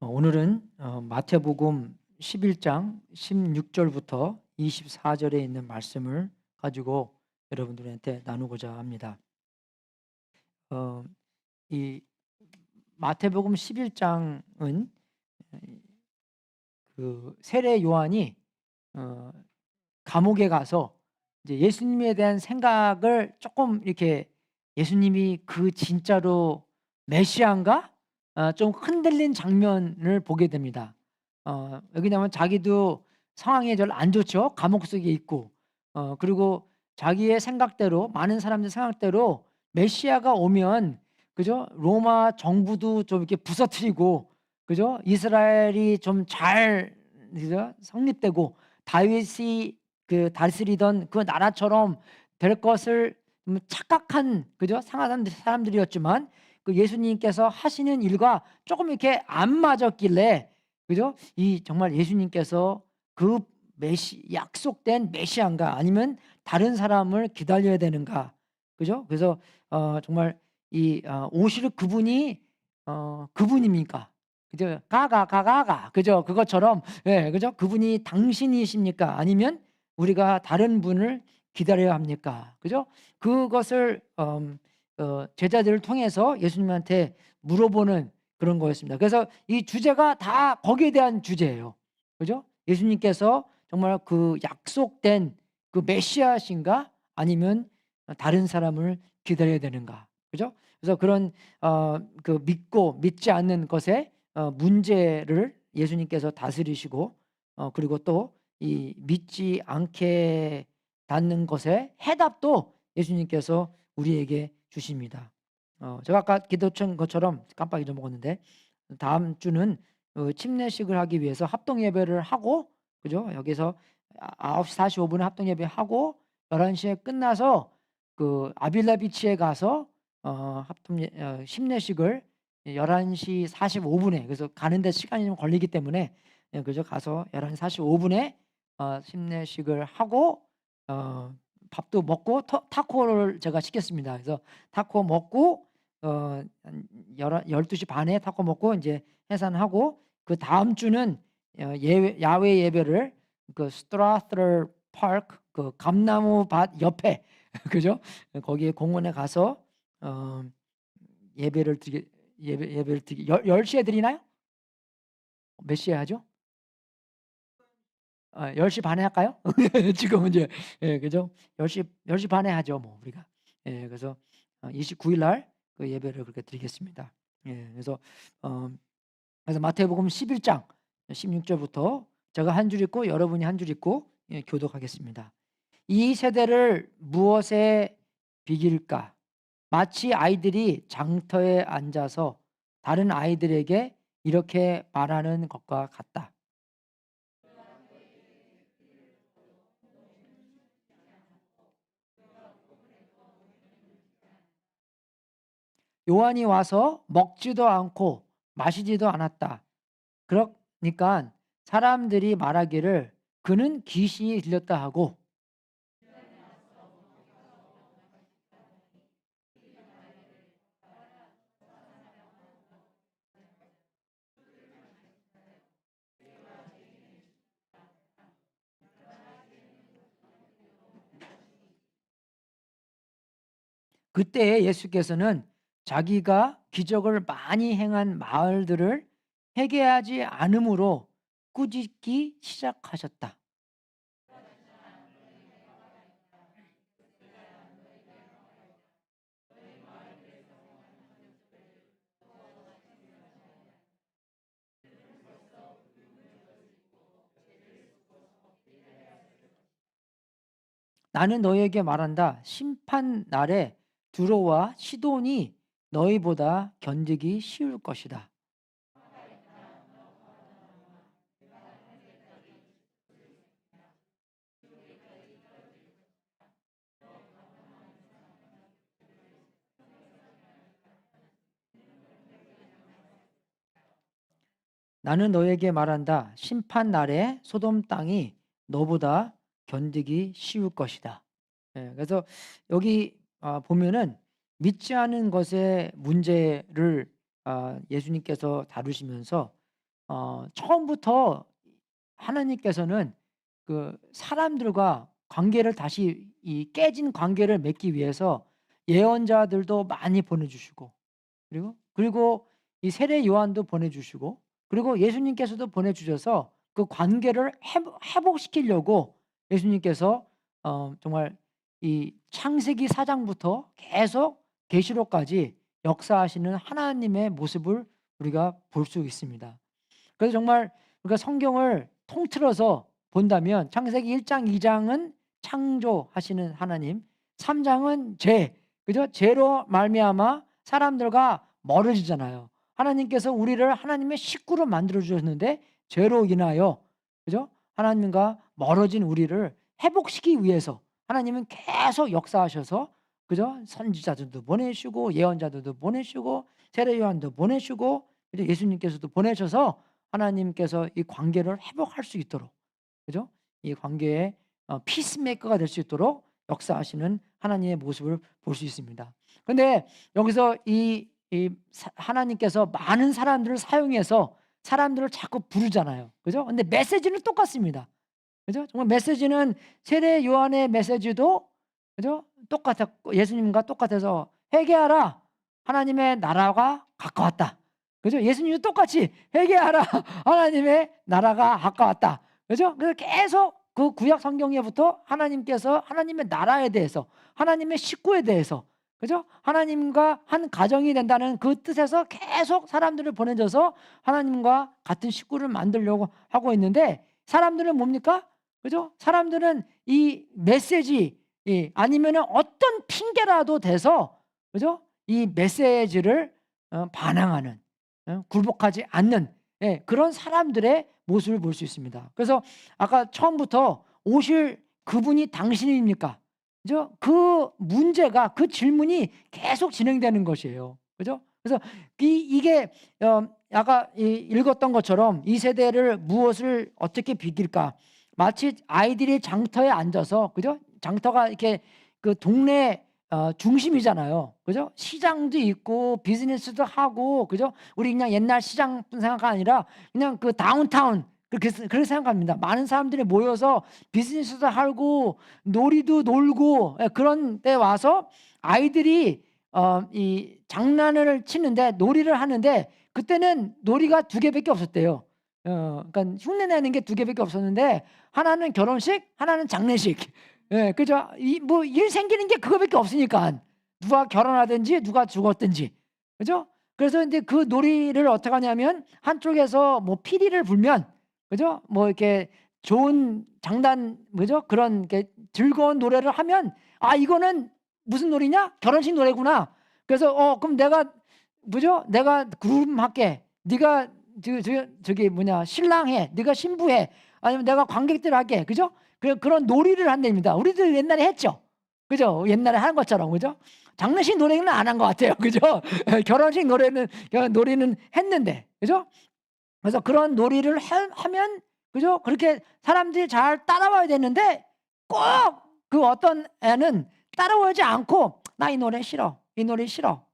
오늘은 마태복음 11장 16절부터 24절에 있는 말씀을 가지고 여러분들한테 나누고자 합니다. 어, 이 마태복음 11장은 그 세례 요한이 어, 감옥에 가서 이제 예수님에 대한 생각을 조금 이렇게 예수님이 진짜로 메시아인가? 좀 흔들린 장면을 보게 됩니다. 왜냐하면 자기도 상황이 별 안 좋죠. 감옥 속에 있고. 그리고 자기의 생각대로, 많은 사람들 생각대로 메시아가 오면, 그죠? 로마 정부도 좀 이렇게 부서뜨리고, 그죠? 이스라엘이 좀 잘, 그죠? 성립되고, 다윗이 다스리던 그 나라처럼 될 것을 착각한, 그죠? 상하던 사람들이었지만, 그 예수님께서 하시는 일과 조금 이렇게 안 맞았길래, 그죠? 이 정말 예수님께서 그 약속된 메시아인가, 아니면 다른 사람을 기다려야 되는가, 그죠? 그래서 정말 오실 그분이 그분입니까? 그죠? 가가, 그죠? 그것처럼, 예, 그죠? 그분이 당신이십니까? 아니면 우리가 다른 분을 기다려야 합니까? 그죠? 그것을 제자들을 통해서 예수님한테 물어보는 그런 거였습니다. 그래서 이 주제가 다 거기에 대한 주제예요. 그죠? 예수님께서 정말 그 약속된 그 메시아신가? 아니면 다른 사람을 기다려야 되는가? 그죠? 그래서 그런 믿고 믿지 않는 것에 문제를 예수님께서 다스리시고, 그리고 또 이 믿지 않게 닿는 것에 해답도 예수님께서 우리에게 주십니다. 제가 아까 기도한 것처럼 깜빡 잊어먹었는데, 다음 주는 침례식을 하기 위해서 합동 예배를 하고, 그죠? 여기서 9시 45분에 합동 예배하고 11시에 끝나서 그 아빌라 비치에 가서 심례식을 11시 45분에, 그래서 가는데 시간이 좀 걸리기 때문에, 예, 그죠? 가서 11시 45분에 심례식을 하고 밥도 먹고 타코를 제가 시켰습니다. 그래서 타코 먹고 한 12시 반에 타코 먹고 이제 해산하고, 그 다음 주는 야외 예배를 그 스트라스터 파크, 그 감나무 밭 옆에 그죠? 거기에 공원에 가서 어 예배를 드리게, 예배를 드리게, 10시에 드리나요? 몇 시에 하죠? 10시 반에 할까요? 지금은 이제, 예, 그죠? 10시 반에 하죠, 뭐 우리가. 예, 그래서 29일 날 그 예배를 그렇게 드리겠습니다. 예, 그래서 마태복음 11장 16절부터 제가 한 줄 읽고 여러분이 한 줄 읽고, 예, 교독하겠습니다. 이 세대를 무엇에 비길까? 마치 아이들이 장터에 앉아서 다른 아이들에게 이렇게 말하는 것과 같다. 요한이 와서 먹지도 않고 마시지도 않았다. 그러니까 사람들이 말하기를 그는 귀신이 들렸다 하고, 그때 예수께서는 자기가 기적을 많이 행한 마을들을 회개하지 않으므로 꾸짖기 시작하셨다. 나는 너희에게 말한다. 심판 날에 두로와 시돈이 너희보다 견디기 쉬울 것이다. 나는 너희에게 말한다. 심판 날에 소돔 땅이 너보다 견디기 쉬울 것이다. 예, 그래서 여기 보면은 믿지 않은 것의 문제를 예수님께서 다루시면서 처음부터 하나님께서는 그 사람들과 관계를 다시 이 깨진 관계를 맺기 위해서 예언자들도 많이 보내주시고, 그리고 이 세례 요한도 보내주시고, 그리고 예수님께서도 보내주셔서 그 관계를 회복시키려고 예수님께서 정말 이 창세기 4장부터 계속 계시록까지 역사하시는 하나님의 모습을 우리가 볼 수 있습니다. 그래서 정말 우리가 성경을 통틀어서 본다면 창세기 1장, 2장은 창조하시는 하나님, 3장은 그죠? 죄로 말미암아 사람들과 멀어지잖아요. 하나님께서 우리를 하나님의 식구로 만들어 주셨는데 죄로 인하여, 그죠? 하나님과 멀어진 우리를 회복시키기 위해서 하나님은 계속 역사하셔서, 그죠? 선지자들도 보내시고 예언자들도 보내시고 세례 요한도 보내시고, 그죠? 예수님께서도 보내셔서 하나님께서 이 관계를 회복할 수 있도록, 그죠? 이 관계에 피스메이커가 될 수 있도록 역사하시는 하나님의 모습을 볼 수 있습니다. 그런데 여기서 하나님께서 많은 사람들을 사용해서 사람들을 자꾸 부르잖아요. 그죠? 근데 메시지는 똑같습니다. 그죠? 정말 메시지는 세례 요한의 메시지도, 그죠? 똑같았고 예수님과 똑같아서 회개하라, 하나님의 나라가 가까웠다. 그죠? 예수님도 똑같이 회개하라, 하나님의 나라가 가까웠다. 그죠? 그래서 계속 그 구약 성경에부터 하나님께서 하나님의 나라에 대해서, 하나님의 식구에 대해서, 그죠? 하나님과 한 가정이 된다는 그 뜻에서 계속 사람들을 보내줘서 하나님과 같은 식구를 만들려고 하고 있는데, 사람들은 뭡니까? 그죠? 사람들은 이 메시지, 아니면은 어떤 핑계라도 돼서, 그죠? 이 메시지를 반항하는, 굴복하지 않는, 그런 사람들의 모습을 볼 수 있습니다. 그래서 아까 처음부터 오실 그분이 당신입니까? 그죠? 그 문제가, 그 질문이 계속 진행되는 것이에요. 그죠? 그래서 이게 아까 읽었던 것처럼 이 세대를 무엇을 어떻게 비길까? 마치 아이들이 장터에 앉아서, 그죠? 장터가 이렇게 그 동네 중심이잖아요. 그죠? 시장도 있고 비즈니스도 하고, 그죠? 우리 그냥 옛날 시장 생각이 아니라 그냥 그 다운타운, 그렇게 생각합니다. 많은 사람들이 모여서 비즈니스도 하고 놀이도 놀고, 그런 데 와서 아이들이 이 장난을 치는데, 놀이를 하는데, 그때는 놀이가 2개밖에 없었대요. 그러니까 흉내내는 게 2개밖에 없었는데, 하나는 결혼식, 하나는 장례식. 그죠? 뭐 일 생기는 게 그거밖에 없으니까, 누가 결혼하든지 누가 죽었든지, 그죠? 그래서 이제 그 놀이를 어떻게 하냐면, 한쪽에서 뭐 피리를 불면, 그죠? 뭐 이렇게 좋은 장단, 그죠? 그런 게 즐거운 노래를 하면, 이거는 무슨 놀이냐? 결혼식 노래구나. 그래서 그럼 내가, 뭐죠? 내가 그룹 할게. 네가 저기 뭐냐, 신랑해. 네가 신부해. 아니면 내가 관객들 할게. 그죠? 그런 놀이를 한답니다. 우리도 옛날에 했죠. 그죠? 옛날에 하는 것처럼. 그죠? 장례식 노래는 안 한 것 같아요. 그죠? 결혼식 놀이는 했는데. 그죠? 그래서 그런 놀이를 하면, 그죠? 그렇게 사람들이 잘 따라와야 되는데, 꼭 그 어떤 애는 따라오지 않고, 나 이 노래 싫어. 이 노래 싫어.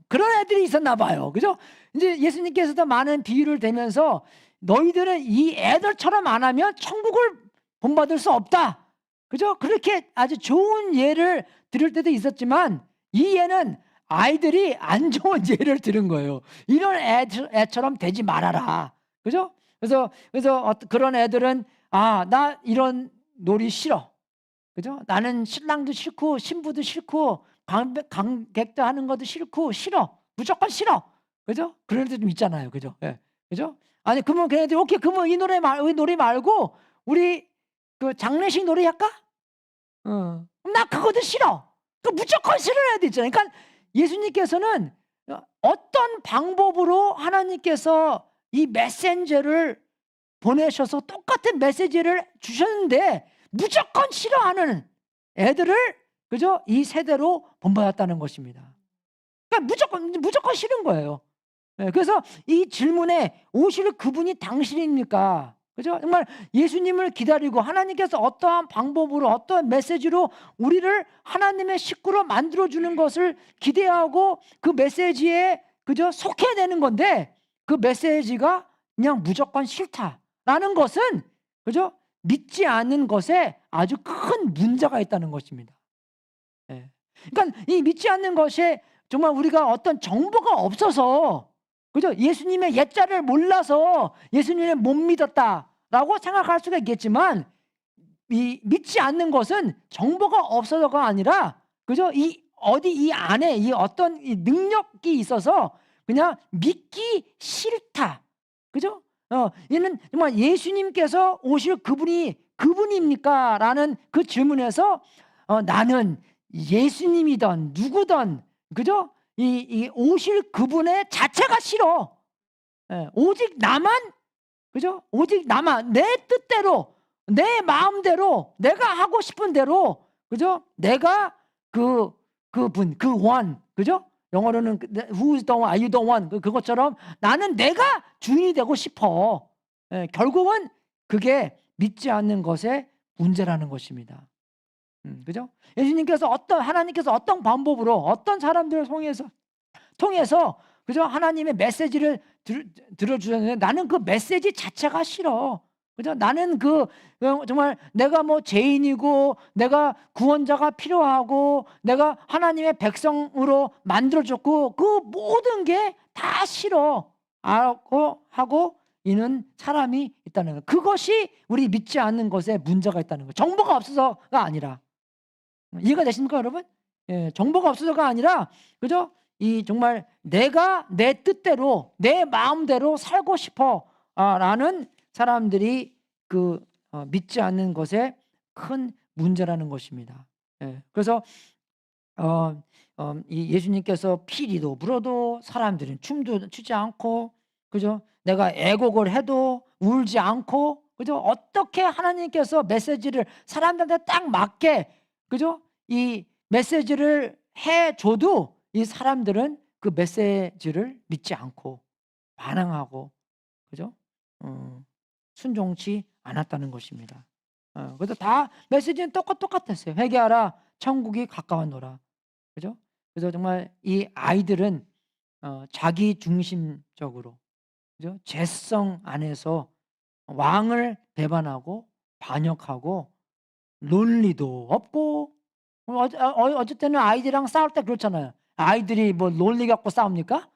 그런 애들이 있었나 봐요. 그죠? 이제 예수님께서도 많은 비유를 대면서, 너희들은 이 애들처럼 안 하면 천국을 본받을 수 없다. 그죠? 그렇게 아주 좋은 예를 들을 때도 있었지만, 이 예는 아이들이 안 좋은 예를 들은 거예요. 이런 애처럼 되지 말아라. 그죠? 그래서 그런 애들은, 나 이런 놀이 싫어. 그죠? 나는 신랑도 싫고 신부도 싫고 관객도 하는 것도 싫고 싫어. 무조건 싫어. 그죠? 그런 애들 좀 있잖아요. 그죠? 그죠? 아니, 그러면 걔네들, 오케이, 그러면 이 노래 말고 우리 그 장례식 노래 할까? 나 그것도 싫어. 그 무조건 싫어야 애들 있잖아요. 그러니까 예수님께서는 어떤 방법으로 하나님께서 이 메신저를 보내셔서 똑같은 메시지를 주셨는데, 무조건 싫어하는 애들을, 그죠? 이 세대로 본받았다는 것입니다. 그러니까 무조건 싫은 거예요. 그래서 이 질문에 오실 그분이 당신입니까? 그죠? 정말 예수님을 기다리고 하나님께서 어떠한 방법으로, 어떠한 메시지로 우리를 하나님의 식구로 만들어주는 것을 기대하고 그 메시지에, 그죠? 속해야 되는 건데, 그 메시지가 그냥 무조건 싫다라는 것은, 그죠? 믿지 않는 것에 아주 큰 문제가 있다는 것입니다. 예. 그러니까 이 믿지 않는 것에 정말 우리가 어떤 정보가 없어서, 그죠? 예수님의 옛자를 몰라서 예수님을 못 믿었다라고 생각할 수가 있겠지만, 이 믿지 않는 것은 정보가 없어서가 아니라, 그죠? 이 안에 이 어떤 이 능력이 있어서 그냥 믿기 싫다. 그죠? 얘는 정말 예수님께서 오실 그분입니까? 라는 그 질문에서 나는 예수님이든 누구든, 그죠? 이 오실 그분의 자체가 싫어. 예, 오직 나만, 그죠? 오직 나만 내 뜻대로, 내 마음대로, 내가 하고 싶은 대로, 그죠? 내가 그분, 그 원, 그죠? 영어로는 who's the one, are you the one, 그것처럼 나는 내가 주인이 되고 싶어. 예, 결국은 그게 믿지 않는 것의 문제라는 것입니다. 그죠? 하나님께서 어떤 방법으로, 어떤 사람들을 통해서, 그죠? 하나님의 메시지를 들어주셨는데 나는 그 메시지 자체가 싫어. 그죠? 나는 정말 내가 뭐 죄인이고, 내가 구원자가 필요하고, 내가 하나님의 백성으로 만들어졌고, 그 모든 게 다 싫어. 하고 있는 사람이 있다는 거. 그것이 우리 믿지 않는 것에 문제가 있다는 거. 정보가 없어서가 아니라. 이해가 되십니까, 여러분? 예, 정보가 없어서가 아니라, 그죠? 정말 내가 내 뜻대로, 내 마음대로 살고 싶어 라는 사람들이 믿지 않는 것에 큰 문제라는 것입니다. 예, 그래서 이 예수님께서 피리도 불어도 사람들은 춤도 추지 않고, 그죠? 내가 애곡을 해도 울지 않고, 그죠? 어떻게 하나님께서 메시지를 사람들한테 딱 맞게, 그죠? 이 메시지를 해줘도 이 사람들은 그 메시지를 믿지 않고 반항하고, 그죠? 순종치 않았다는 것입니다. 그래서 다 메시지는 똑같았어요. 회개하라, 천국이 가까웠노라. 그죠? 그래서 정말 이 아이들은 자기 중심적으로, 그죠? 죄성 안에서 왕을 배반하고 반역하고 논리도 없고, 어쨌든 아이들이랑 싸울 때 그렇잖아요. 아이들이 뭐 논리 갖고 싸웁니까?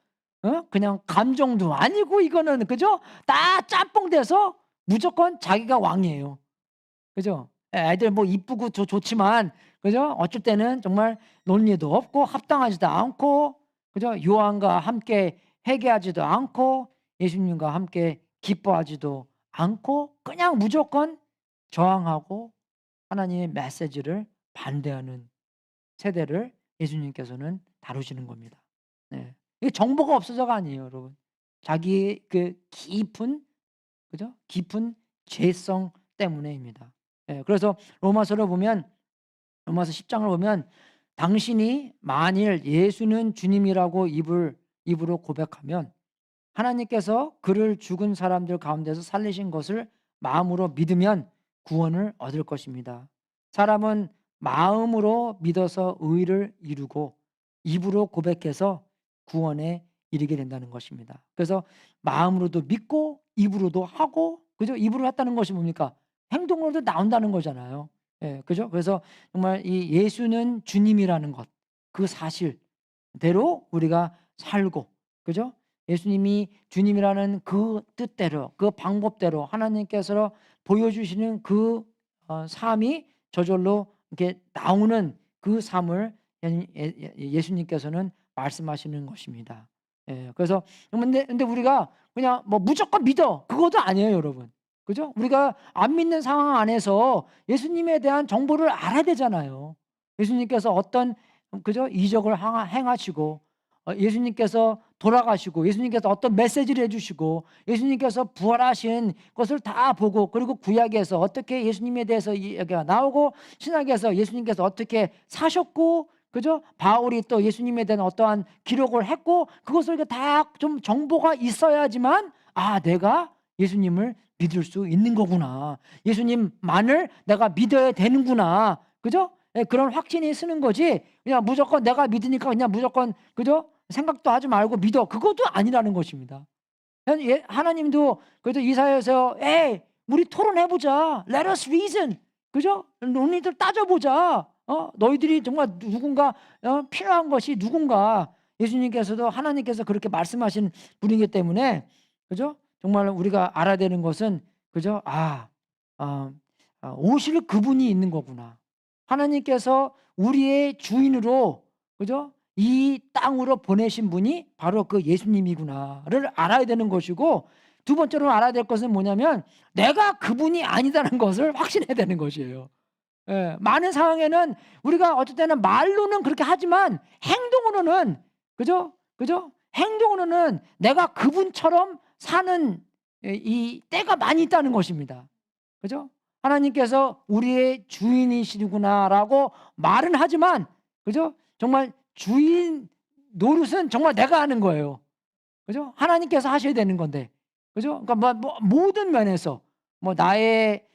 그냥 감정도 아니고, 이거는, 그죠? 다 짬뽕 돼서 무조건 자기가 왕이에요. 그죠? 애들 뭐 이쁘고 좋지만, 그죠? 어쩔 때는 정말 논리도 없고 합당하지도 않고, 그죠? 요한과 함께 회개하지도 않고 예수님과 함께 기뻐하지도 않고 그냥 무조건 저항하고 하나님의 메시지를 반대하는 세대를 예수님께서는 다루시는 겁니다. 네. 이게 정보가 없어서가 아니에요, 여러분. 자기의 그죠? 깊은 죄성 때문에입니다. 예, 그래서 로마서 10장을 보면, 당신이 만일 예수는 주님이라고 입으로 고백하면 하나님께서 그를 죽은 사람들 가운데서 살리신 것을 마음으로 믿으면 구원을 얻을 것입니다. 사람은 마음으로 믿어서 의를 이루고 입으로 고백해서 구원에 이르게 된다는 것입니다. 그래서 마음으로도 믿고 입으로도 하고, 그죠? 입으로 했다는 것이 뭡니까? 행동으로도 나온다는 거잖아요. 예, 그죠? 그래서 정말 이 예수는 주님이라는 것, 그 사실대로 우리가 살고, 그죠? 예수님이 주님이라는 그 뜻대로, 그 방법대로 하나님께서 보여주시는 그 삶이 저절로 이렇게 나오는 그 삶을 예수님께서는 말씀하시는 것입니다. 예, 그래서 근데 우리가 그냥 뭐 무조건 믿어, 그것도 아니에요, 여러분. 그죠? 우리가 안 믿는 상황 안에서 예수님에 대한 정보를 알아야 되잖아요. 예수님께서 어떤, 그죠? 이적을 행하시고, 예수님께서 돌아가시고, 예수님께서 어떤 메시지를 해주시고, 예수님께서 부활하신 것을 다 보고, 그리고 구약에서 어떻게 예수님에 대해서 이야기가 나오고, 신약에서 예수님께서 어떻게 사셨고, 그죠? 바울이 또 예수님에 대한 어떠한 기록을 했고, 그것을 다 좀 정보가 있어야지만, 내가 예수님을 믿을 수 있는 거구나, 예수님만을 내가 믿어야 되는구나, 그죠? 예, 그런 확신이 쓰는 거지, 그냥 무조건 내가 믿으니까 그냥 무조건, 그죠? 생각도 하지 말고 믿어, 그것도 아니라는 것입니다. 하나님도 그래도 이사야에서 에이 우리 토론해보자. Let us reason. 그죠? 너희들 따져보자. 너희들이 정말 누군가 필요한 것이 누군가. 예수님께서도 하나님께서 그렇게 말씀하신 분이기 때문에 그죠? 정말 우리가 알아야 되는 것은 그죠? 오실 그분이 있는 거구나. 하나님께서 우리의 주인으로 그죠? 이 땅으로 보내신 분이 바로 그 예수님이구나를 알아야 되는 것이고, 두 번째로 알아야 될 것은 뭐냐면 내가 그분이 아니다는 것을 확신해야 되는 것이에요. 예, 많은 상황에는 우리가 어떨 때는 말로는 그렇게 하지만 행동으로는 그죠? 행동으로는 내가 그분처럼 사는 이 때가 많이 있다는 것입니다. 그죠? 하나님께서 우리의 주인이시구나라고 말은 하지만 그죠? 정말 주인 노릇은 정말 내가 하는 거예요. 그죠? 하나님께서 하셔야 되는 건데. 그죠? 그러니까 모든 면에서 나의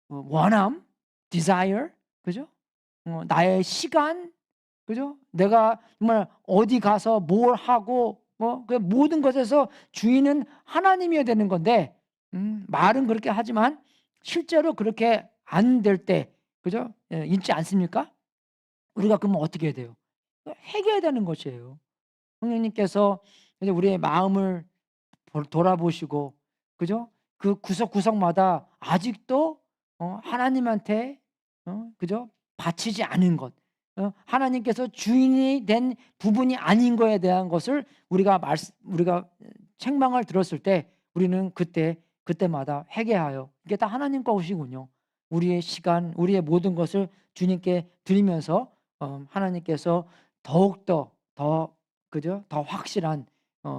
원함, desire, 그죠? 나의 시간, 그죠? 내가 정말 어디 가서 뭘 하고 그 모든 것에서 주인은 하나님이어야 되는 건데, 말은 그렇게 하지만 실제로 그렇게 안 될 때, 그죠? 있지 않습니까? 우리가 그러면 어떻게 해야 돼요? 회개해야 되는 것이에요. 성령님께서 우리의 마음을 돌아보시고, 그죠? 그 구석구석마다 아직도 하나님한테 그죠? 바치지 않은 것, 하나님께서 주인이 된 부분이 아닌 거에 대한 것을 우리가 책망을 들었을 때 우리는 그때마다 회개하여, 이게 다 하나님 것이군요. 우리의 시간, 우리의 모든 것을 주님께 드리면서 하나님께서 더욱더 그죠? 더 확실한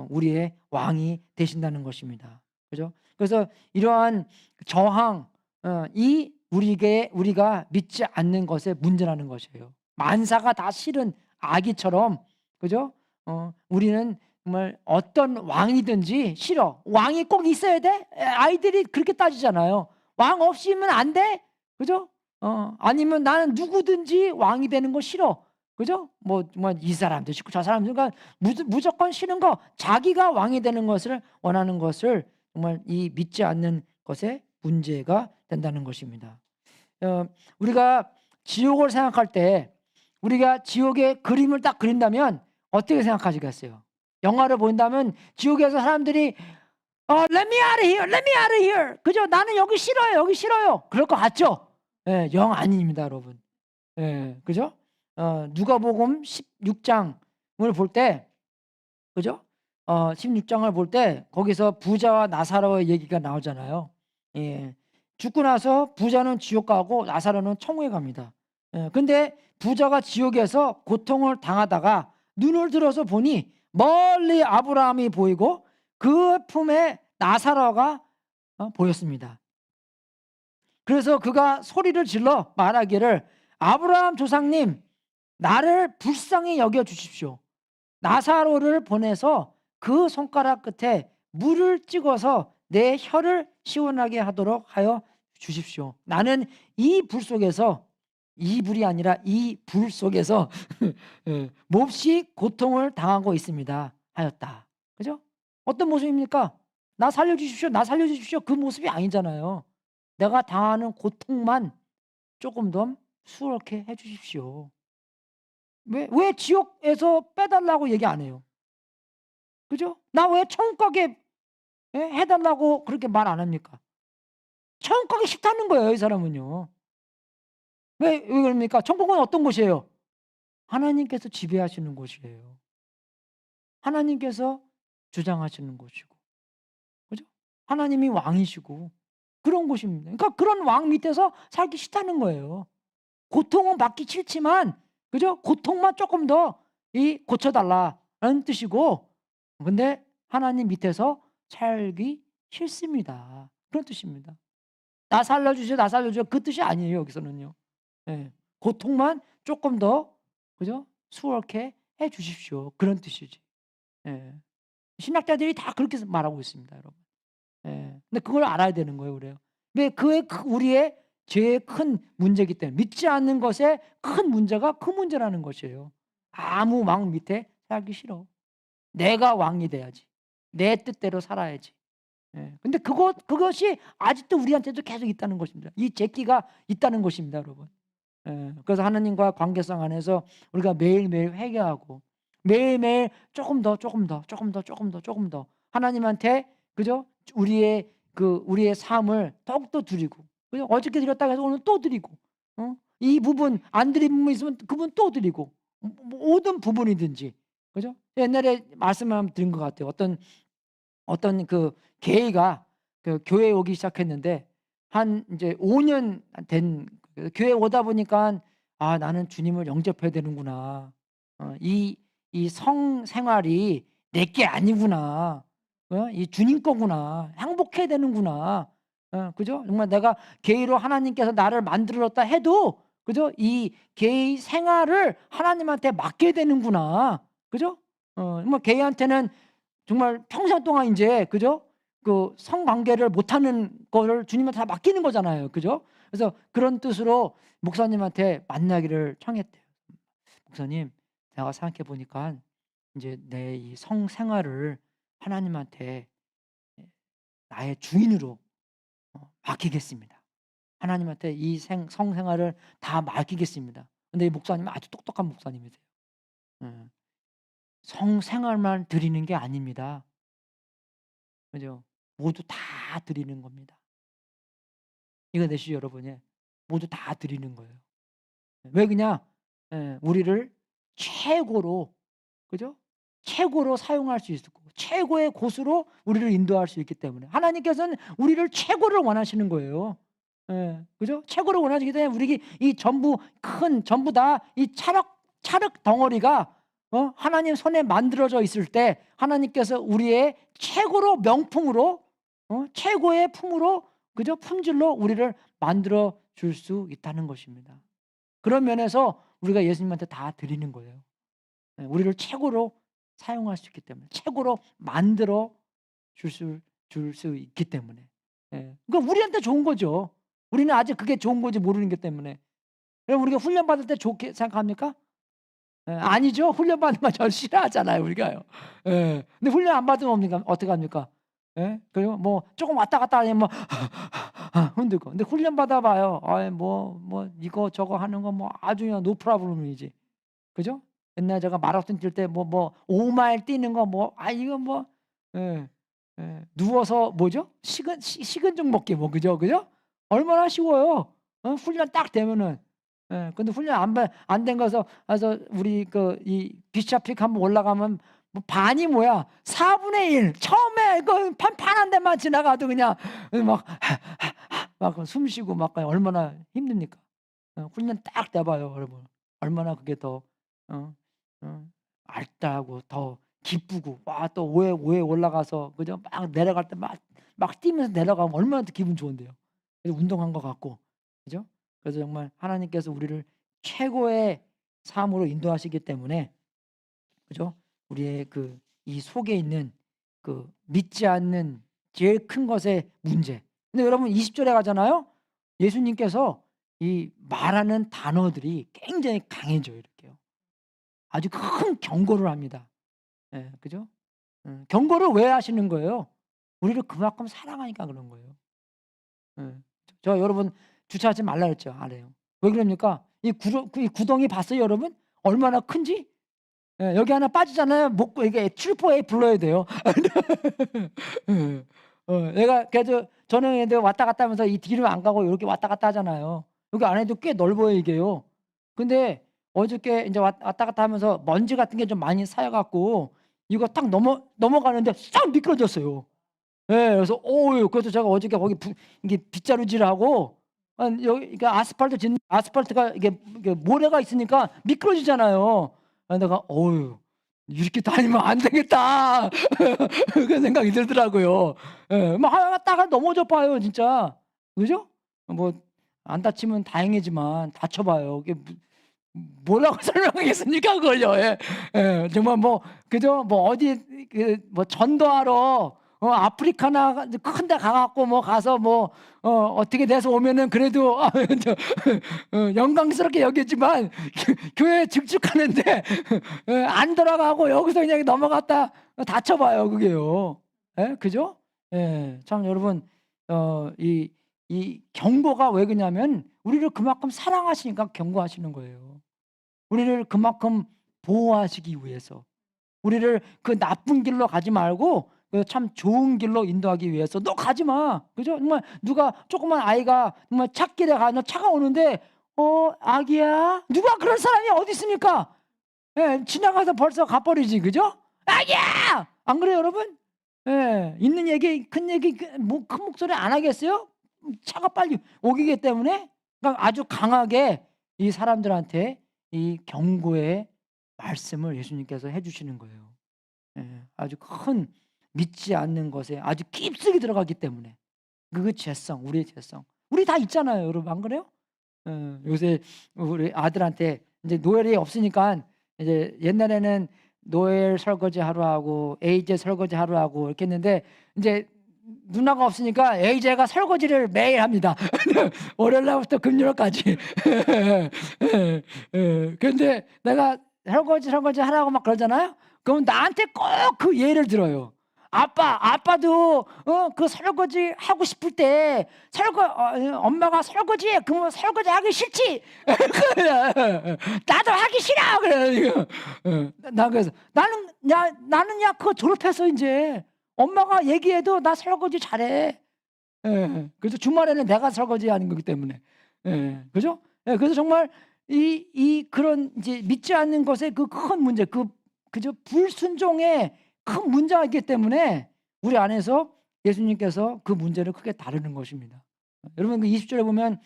우리의 왕이 되신다는 것입니다. 그죠? 그래서 이러한 저항, 이 우리가 믿지 않는 것의 문제라는 것이에요. 만사가 다 싫은 아기처럼, 그죠? 우리는 정말 어떤 왕이든지 싫어. 왕이 꼭 있어야 돼? 아이들이 그렇게 따지잖아요. 왕 없이면 안 돼? 그죠? 아니면 나는 누구든지 왕이 되는 거 싫어. 그죠? 이 사람도 싫고 저 사람도, 그러니까 무조건 싫은 거, 자기가 왕이 되는 것을 원하는 것을 정말 이 믿지 않는 것의 문제가 된다는 것입니다. 우리가 지옥을 생각할 때, 우리가 지옥의 그림을 딱 그린다면 어떻게 생각하시겠어요? 영화를 본다면 지옥에서 사람들이 Let me out of here, let me out of here. 그죠? 나는 여기 싫어요, 여기 싫어요. 그럴 것 같죠? 예, 영 아닙니다, 여러분. 예, 그죠? 누가복음 16장을 볼 때, 그죠? 16장을 볼 때 거기서 부자와 나사로의 얘기가 나오잖아요. 예. 죽고 나서 부자는 지옥 가고 나사로는 천국에 갑니다. 근데 부자가 지옥에서 고통을 당하다가 눈을 들어서 보니 멀리 아브라함이 보이고 그 품에 나사로가 보였습니다. 그래서 그가 소리를 질러 말하기를, 아브라함 조상님, 나를 불쌍히 여겨 주십시오. 나사로를 보내서 그 손가락 끝에 물을 찍어서 내 혀를 시원하게 하도록 하여 주십시오. 나는 이 불 속에서, 이 불이 아니라 이 불 속에서 몹시 고통을 당하고 있습니다 하였다. 그죠? 어떤 모습입니까? 나 살려주십시오, 나 살려주십시오. 그 모습이 아니잖아요. 내가 당하는 고통만 조금 더 수월하게 해주십시오. 왜 지옥에서 빼달라고 얘기 안 해요? 그죠? 나 왜 천국 가게 해달라고 그렇게 말 안 합니까? 천국 가기 싫다는 거예요, 이 사람은요. 왜 그럽니까? 천국은 어떤 곳이에요? 하나님께서 지배하시는 곳이에요. 하나님께서 주장하시는 곳이고, 그죠? 하나님이 왕이시고 그런 곳입니다. 그러니까 그런 왕 밑에서 살기 싫다는 거예요. 고통은 받기 싫지만, 그죠? 고통만 조금 더 고쳐달라는 뜻이고, 근데 하나님 밑에서 살기 싫습니다. 그런 뜻입니다. 나 살려주세요, 나 살려주세요. 그 뜻이 아니에요, 여기서는요. 예. 고통만 조금 더, 그죠? 수월하게 해 주십시오. 그런 뜻이지. 예. 신학자들이 다 그렇게 말하고 있습니다, 여러분. 예. 근데 그걸 알아야 되는 거예요, 우리요. 근데 우리의 제일 큰 문제이기 때문에, 믿지 않는 것의 큰 문제가 그 문제라는 것이에요. 아무 왕 밑에 살기 싫어. 내가 왕이 돼야지. 내 뜻대로 살아야지. 예. 근데 그것이 아직도 우리한테도 계속 있다는 것입니다. 이 제끼가 있다는 것입니다, 여러분. 예. 그래서 하나님과 관계성 안에서 우리가 매일매일 회개하고 매일매일 조금 더, 조금 더, 조금 더, 조금 더, 조금 더 하나님한테 그죠? 우리의 삶을 더욱더 드리고 그죠? 어저께 드렸다가 해서 오늘 또 드리고 이 부분 안 드린 부분 있으면 그 부분 또 드리고 모든 부분이든지 그죠? 옛날에 말씀을 드린 것 같아요. 어떤 그 개가 그 교회에 오기 시작했는데 한 이제 5년 된 교회 오다 보니까 아 나는 주님을 영접해야 되는구나. 이 성생활이 내 게 아니구나. 이 주님 거구나. 행복해야 되는구나. 그죠? 정말 내가 게이로 하나님께서 나를 만들었다 해도 그죠? 이 게이 생활을 하나님한테 맡겨야 되는구나. 그죠? 정말 게이한테는 정말 평생 동안 인제 그죠? 그 성관계를 못하는 거를 주님한테 다 맡기는 거잖아요. 그죠? 그래서 그런 뜻으로 목사님한테 만나기를 청했대요. 목사님, 내가 생각해 보니까 인제 내 이 성생활을 하나님한테 나의 주인으로 맡기겠습니다. 하나님한테 이 성생활을 다 맡기겠습니다. 근데 이 목사님은 아주 똑똑한 목사님이세요. 예. 성생활만 드리는 게 아닙니다. 그죠? 모두 다 드리는 겁니다. 이거 내시죠, 여러분. 모두 다 드리는 거예요. 왜 그냥 우리를 최고로 그죠? 최고로 사용할 수 있고 최고의 곳으로 우리를 인도할 수 있기 때문에 하나님께서는 우리를 최고를 원하시는 거예요. 그죠? 최고를 원하시기 때문에 우리 이 전부 다 이 찰흙 덩어리가 하나님 손에 만들어져 있을 때 하나님께서 우리의 최고로 명품으로 최고의 품으로 그죠? 품질로 우리를 만들어 줄 수 있다는 것입니다. 그런 면에서 우리가 예수님한테 다 드리는 거예요. 우리를 최고로 사용할 수 있기 때문에 최고로 만들어 줄 수 있기 때문에. 그러니까 우리한테 좋은 거죠. 우리는 아직 그게 좋은 건지 모르는 것 때문에. 그럼 우리가 훈련 받을 때 좋게 생각합니까? 아니죠. 훈련 받는 거 저 싫어하잖아요, 우리가요. 근데 훈련 안 받으면 뭡니까? 어떡합니까? 그리고 뭐 조금 왔다 갔다 하면 뭐 흔들고. 근데 훈련 받아 봐요. 아이 뭐 이거 저거 하는 거 뭐 아주 그냥 노 프로블럼이지. 그죠? 옛날에 제가 마라톤 뛸 때 뭐 5마일 뛰는 거 이거 뭐 예. 누워서 뭐죠? 식은 죽 먹기 뭐 그죠? 얼마나 쉬워요. 훈련 딱 되면은. 근데 훈련 안 된 거서 가서 우리 이 비샤픽 한번 올라가면 뭐 반이 뭐야? 4분의 1 처음에 그 판판한 데만 지나가도 그냥 막 숨 쉬고 막 얼마나 힘듭니까? 훈련 딱 돼 봐요, 여러분. 얼마나 그게 더 어 알다하고 더 기쁘고 또 오에 올라가서 그죠? 막 내려갈 때 막 뛰면서 내려가면 얼마나 더 기분 좋은데요. 그래서 운동한 것 같고. 그죠? 그래서 정말 하나님께서 우리를 최고의 삶으로 인도하시기 때문에 그죠? 우리의 이 속에 있는 믿지 않는 제일 큰 것의 문제. 근데 여러분 20절에 가잖아요. 예수님께서 이 말하는 단어들이 굉장히 강해져요, 이렇게요. 아주 큰 경고를 합니다. 그죠? 경고를 왜 하시는 거예요? 우리를 그만큼 사랑하니까 그런 거예요. 저 여러분 주차하지 말라 그랬죠. 안 해요. 왜 그럽니까? 이 구덩이 봤어요, 여러분? 얼마나 큰지? 여기 하나 빠지잖아요. 이게 트리플 A 불러야 돼요. 얘가 그래도 저는 얘들 왔다 갔다 하면서 이 뒤로 안 가고 이렇게 왔다 갔다 하잖아요. 여기 안에도 꽤 넓어요, 이게요. 근데 어저께 이제 왔다 갔다 하면서 먼지 같은 게 좀 많이 쌓여 갖고 이거 딱 넘어가는데 싹 미끄러졌어요. 그래서 그래서 제가 어저께 거기 이게 빗자루질하고 여기 그러니까 아스팔트가 이게 모래가 있으니까 미끄러지잖아요. 내가 이렇게 다니면 안 되겠다. 그런 생각이 들더라고요. 막 하다가 넘어져 봐요, 진짜. 그죠? 뭐 안 다치면 다행이지만 다쳐 봐요. 이게 뭐라고 설명하겠습니까, 그걸요. 정말 그죠? 뭐 어디 뭐 전도하러 아프리카나 큰 데 가 갖고 뭐 가서 뭐 어떻게 돼서 오면은 그래도 영광스럽게 여기지만 교회 증축하는데 안 돌아가고 여기서 그냥 넘어갔다 다쳐 봐요, 그게요. 예? 그죠? 예. 참 여러분 이 경고가 왜 그러냐면 우리를 그만큼 사랑하시니까 경고하시는 거예요. 우리를 그만큼 보호하시기 위해서. 우리를 그 나쁜 길로 가지 말고 그 참 좋은 길로 인도하기 위해서 너 가지 마. 그죠? 정말 누가 조그만 아이가 정말 찻길에 가서 차가 오는데 아기야. 누가 그런 사람이 어디 있습니까? 예, 지나가서 벌써 가버리지. 그죠? 아기야. 안 그래요, 여러분? 예, 있는 얘기 큰 얘기 뭐 큰 목소리 안 하겠어요? 차가 빨리 오기 때문에 그러니까 아주 강하게 이 사람들한테 이 경고의 말씀을 예수님께서 해 주시는 거예요. 예, 아주 큰 믿지 않는 것에 아주 깊숙이 들어가기 때문에 그 죄성, 우리의 죄성. 우리 다 있잖아요, 여러분. 안 그래요? 요새 우리 아들한테 이제 노엘이 없으니까 이제 옛날에는 노엘 설거지 하러 하고 에이제 설거지 하러 하고 이렇게 했는데 이제 누나가 없으니까 에이제가 설거지를 매일 합니다. 월요일 날부터 금요일까지. 그런데 내가 설거지 하라고 막 그러잖아요. 그럼 나한테 꼭 그 예를 들어요. 아빠도 그 설거지 하고 싶을 때 엄마가 설거지해. 그러면 설거지 하기 싫지. 나도 하기 싫어. 그래. 나 그래서 나는 그거 졸업해서 이제 엄마가 얘기해도 나 설거지 잘해. 예. 그래서 주말에는 내가 설거지하는 거기 때문에. 예. 그죠? 예. 그래서 정말 이 그런 이제 믿지 않는 것의 그 큰 문제, 그저 불순종의 큰 문제가 있기 때문에 우리 안에서 예수님께서 그 문제를 크게 다루는 것입니다. 여러분 그 20절에 보면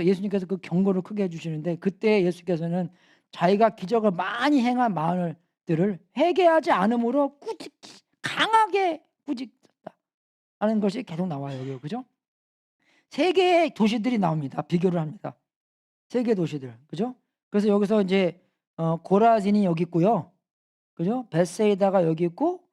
예수님께서 그 경고를 크게 해주시는데 그때 예수께서는 자기가 기적을 많이 행한 마을들을 회개하지 않음으로 강하게 꾸짖었다 하는 것이 계속 나와요. 여기 그죠? 세 개의 도시들이 나옵니다. 비교를 합니다. 세 개의 도시들, 그죠? 그래서 여기서 이제 고라진이 여기 있고요. 그죠? 벳세이다가 여기 있고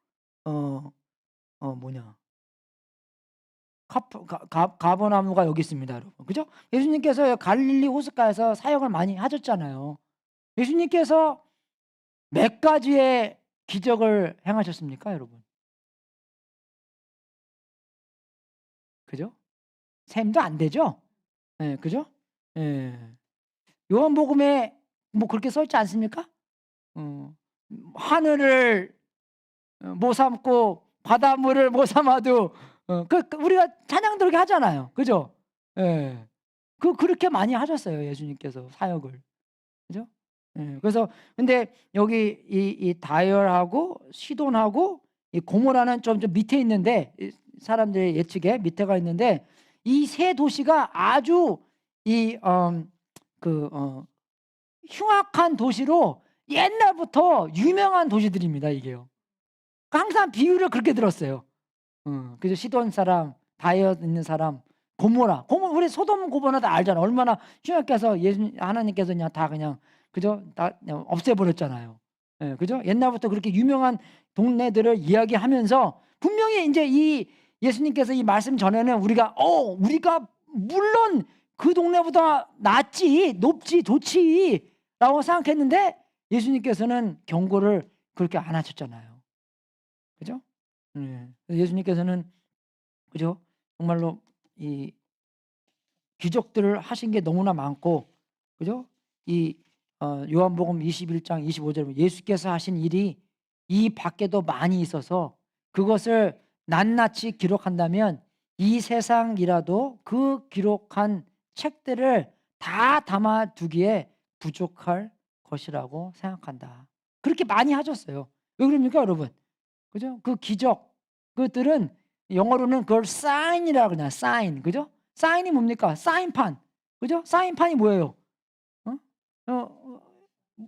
가버나움가 여기 있습니다, 여러분. 그죠? 예수님께서 갈릴리 호숫가에서 사역을 많이 하셨잖아요. 예수님께서 몇 가지의 기적을 행하셨습니까, 여러분? 그죠? 셈도 안 되죠? 예, 그죠? 예. 요한복음에 뭐 그렇게 써 있지 않습니까? 하늘을 못 삼고 바닷물을 못 삼아도 우리가 찬양도 그렇게 하잖아요. 그죠? 예. 그렇게 많이 하셨어요, 예수님께서 사역을. 그죠? 예. 그래서 근데 여기 이 다이얼하고 시돈하고 이 고모라는 좀 밑에 있는데 사람들의 예측에 밑에가 있는데 이 세 도시가 아주 흉악한 도시로 옛날부터 유명한 도시들입니다, 이게요. 항상 비유를 그렇게 들었어요. 그래서 시돈 사람, 다이어 있는 사람, 고모라. 우리 소돔 고모라 다 알잖아. 얼마나 흉악해서 하나님께서 그냥 다 그냥 그죠? 다 그냥 없애버렸잖아요. 예, 그죠? 옛날부터 그렇게 유명한 동네들을 이야기하면서 분명히 이제 이 예수님께서 이 말씀 전에는 우리가 물론 그 동네보다 낫지, 높지, 좋지라고 생각했는데 예수님께서는 경고를 그렇게 안 하셨잖아요. 그죠? 예수님께서는 그죠? 정말로 이 기적들을 하신 게 너무나 많고, 그죠? 이 요한복음 21장 25절에 예수께서 하신 일이 이 밖에도 많이 있어서 그것을 낱낱이 기록한다면 이 세상이라도 그 기록한 책들을 다 담아두기에 부족할 것이라고 생각한다. 그렇게 많이 하셨어요. 왜 그럽니까, 여러분? 그죠? 그 기적, 그것들은 영어로는 그걸 사인이라고 그러냐, 사인. 그죠? 사인이 뭡니까? 사인판. 그죠? 사인판이 뭐예요?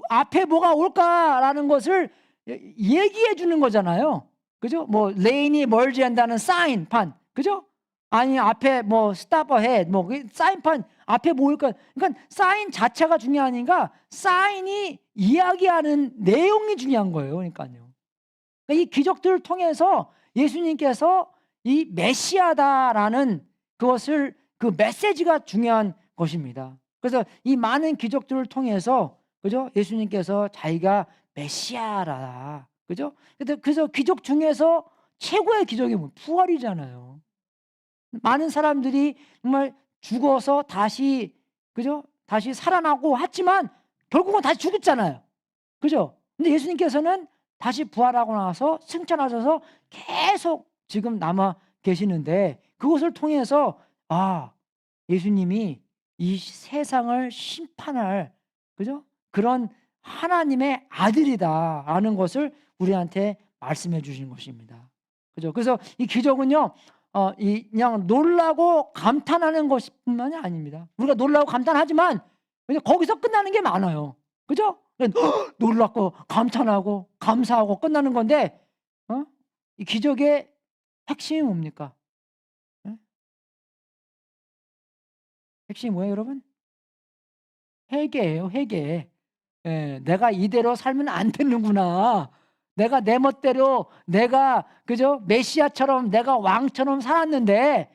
앞에 뭐가 올까라는 것을 얘기해 주는 거잖아요. 그죠? 뭐 레인이 멀지 않다는 사인판. 그죠? 아니 앞에 뭐 스탑 어헤드 뭐 사인판 앞에 뭐 올까? 그러니까 사인 자체가 중요하니까 사인이 이야기하는 내용이 중요한 거예요. 그러니까요. 그러니까 이 기적들을 통해서 예수님께서 이 메시아다라는 그것을 그 메시지가 중요한 것입니다. 그래서 이 많은 기적들을 통해서 그죠? 예수님께서 자기가 메시아라. 그죠? 그래서 기적 중에서 최고의 기적이 뭐 부활이잖아요. 많은 사람들이 정말 죽어서 다시 그죠? 다시 살아나고 했지만 결국은 다시 죽었잖아요. 그죠? 근데 예수님께서는 다시 부활하고 나서 승천하셔서 계속 지금 남아 계시는데 그것을 통해서 예수님이 이 세상을 심판할 그죠? 그런 하나님의 아들이다라는 것을 우리한테 말씀해 주신 것입니다. 그죠? 그래서 이 기적은요, 그냥 놀라고 감탄하는 것뿐만이 아닙니다. 우리가 놀라고 감탄하지만 그냥 거기서 끝나는 게 많아요. 그죠? 놀랍고 감탄하고 감사하고 끝나는 건데, 이 기적의 핵심이 뭡니까? 핵심이 뭐예요, 여러분? 회개예요, 회개. 예, 내가 이대로 살면 안 되는구나. 내가 내 멋대로 내가 그죠? 메시아처럼 내가 왕처럼 살았는데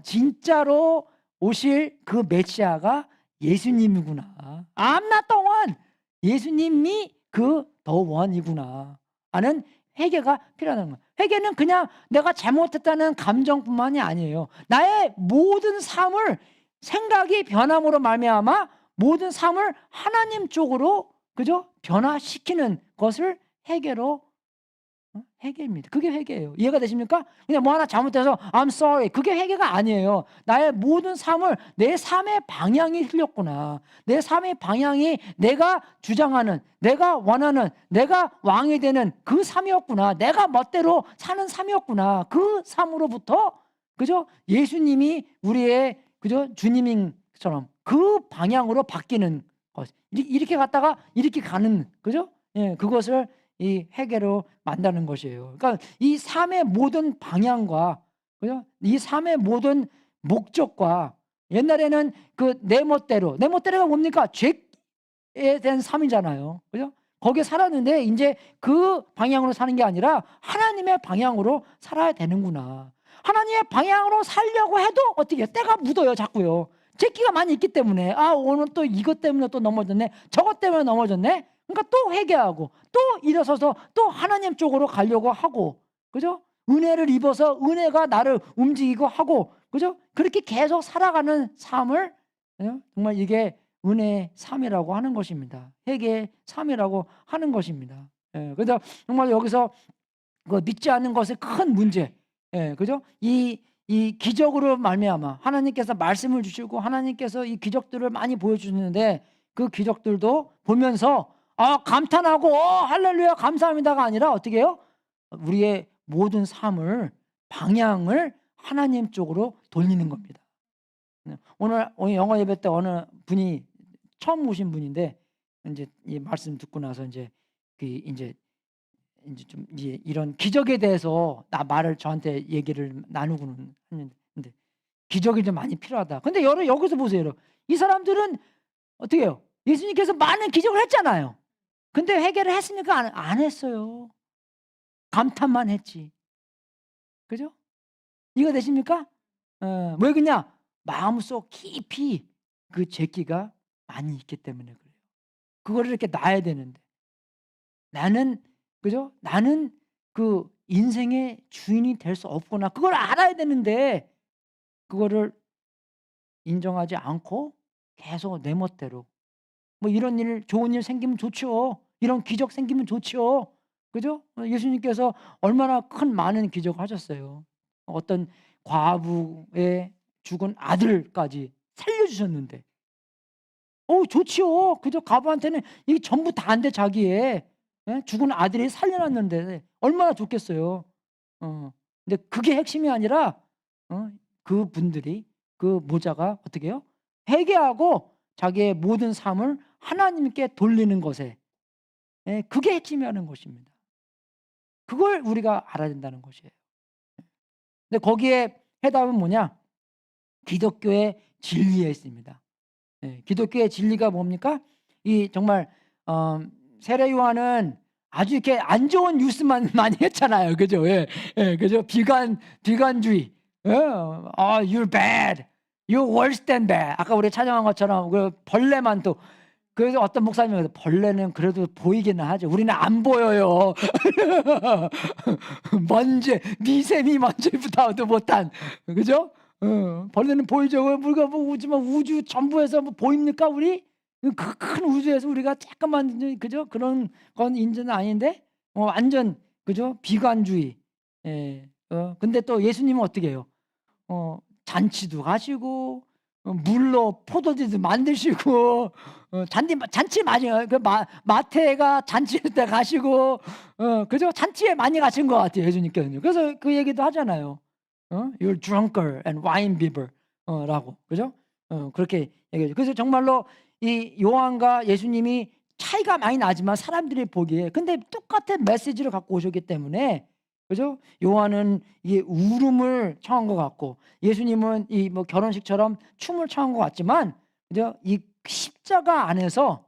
진짜로 오실 그 메시아가 예수님이구나. I'm not the one. 예수님이 그 the one이구나 하는 회개가 필요하다는 거예요. 회개는 그냥 내가 잘못했다는 감정뿐만이 아니에요. 나의 모든 삶을 생각이 변함으로 말미암아 모든 삶을 하나님 쪽으로 그죠? 변화시키는 것을 회개입니다. 그게 회개예요. 이해가 되십니까? 그냥 뭐 하나 잘못해서 I'm sorry. 그게 회개가 아니에요. 나의 모든 삶을 내 삶의 방향이 틀렸구나. 내 삶의 방향이 내가 주장하는, 내가 원하는, 내가 왕이 되는 그 삶이었구나. 내가 멋대로 사는 삶이었구나. 그 삶으로부터 그죠? 예수님이 우리의 그죠? 주님인처럼 그 방향으로 바뀌는 것. 이렇게 갔다가 이렇게 가는 그죠? 예, 그것을 이 회개로 만드는 것이에요. 그러니까 이 삶의 모든 방향과 그죠? 이 삶의 모든 목적과 옛날에는 그 내 멋대로가 뭡니까? 죄에 대한 삶이잖아요. 그죠? 거기에 살았는데 이제 그 방향으로 사는 게 아니라 하나님의 방향으로 살아야 되는구나. 하나님의 방향으로 살려고 해도 어떻게 해요? 때가 묻어요, 자꾸요. 제끼가 많이 있기 때문에 오늘 또 이것 때문에 또 넘어졌네. 저것 때문에 넘어졌네. 그러니까 또 회개하고 또 일어서서 또 하나님 쪽으로 가려고 하고 그죠? 은혜를 입어서 은혜가 나를 움직이고 하고 그죠? 그렇게 계속 살아가는 삶을 정말 이게 은혜의 삶이라고 하는 것입니다. 회개의 삶이라고 하는 것입니다. 그래서 정말 여기서 그 믿지 않는 것의 큰 문제, 그죠? 이 기적으로 말미암아 하나님께서 말씀을 주시고 하나님께서 이 기적들을 많이 보여주시는데 그 기적들도 보면서 감탄하고 할렐루야 감사합니다가 아니라 어떻게 해요? 우리의 모든 삶을 방향을 하나님 쪽으로 돌리는 겁니다. 오늘 영어 예배 때 어느 분이 처음 오신 분인데 이제 이 말씀 듣고 나서 이제 좀 이제 이런 기적에 대해서 말을 저한테 얘기를 나누고는 했는데 기적이 좀 많이 필요하다. 근데 여기서 보세요. 여러분. 이 사람들은 어떻게 해요? 예수님께서 많은 기적을 했잖아요. 근데 회개를 했으니까 안 했어요. 감탄만 했지. 그죠? 이거 되십니까? 왜 그러냐? 마음속 깊이 그 죄기가 많이 있기 때문에 그래요. 그거를 이렇게 놔야 되는데 나는 그죠? 나는 그 인생의 주인이 될 수 없구나. 그걸 알아야 되는데 그거를 인정하지 않고 계속 내 멋대로 뭐 이런 일 좋은 일 생기면 좋죠. 이런 기적 생기면 좋죠. 그죠? 예수님께서 얼마나 큰 많은 기적을 하셨어요. 어떤 과부의 죽은 아들까지 살려주셨는데 좋지요. 그죠? 과부한테는 이게 전부 다 안 돼 자기의 죽은 아들이 살려놨는데 얼마나 좋겠어요. 근데 그게 핵심이 아니라 그분들이 그 모자가 어떻게 해요? 회개하고 자기의 모든 삶을 하나님께 돌리는 것에 그게 핵심이라는 것입니다. 그걸 우리가 알아야 된다는 것이에요. 근데 거기에 해답은 뭐냐? 기독교의 진리에 있습니다. 기독교의 진리가 뭡니까? 이 정말 세례 요한은 아주 이렇게 안 좋은 뉴스만 많이 했잖아요. 그죠? 예, 예, 그죠? 비관주의. You're bad. You're worse than bad. 아까 우리 찬양한 것처럼 그 벌레만 또 그래서 어떤 목사님이 벌레는 그래도 보이기는 하죠. 우리는 안 보여요. 먼지, 미세미 먼지보다도 못한, 그죠? 벌레는 보이죠. 우리가 뭐 우주 전부에서 뭐 보입니까 우리? 그 큰 우주에서 우리가 잠깐만 그죠? 그런 건 인자는 아닌데 완전 그죠? 비관주의. 예. 근데 또 예수님은 어떻게 해요? 잔치도 가시고 물로 포도주도 만드시고 잔치 많이 그 마태가 잔치 때 가시고 그죠? 잔치에 많이 가신 것 같아요 예수님께서는. 그래서 그 얘기도 하잖아요. You're drunker and wine bibber 라고 그죠? 그렇게 얘기해요. 그래서 정말로 이 요한과 예수님이 차이가 많이 나지만 사람들이 보기에 근데 똑같은 메시지를 갖고 오셨기 때문에 그죠? 요한은 이게 울음을 청한 것 같고 예수님은 이 뭐 결혼식처럼 춤을 청한 것 같지만 그죠? 이 십자가 안에서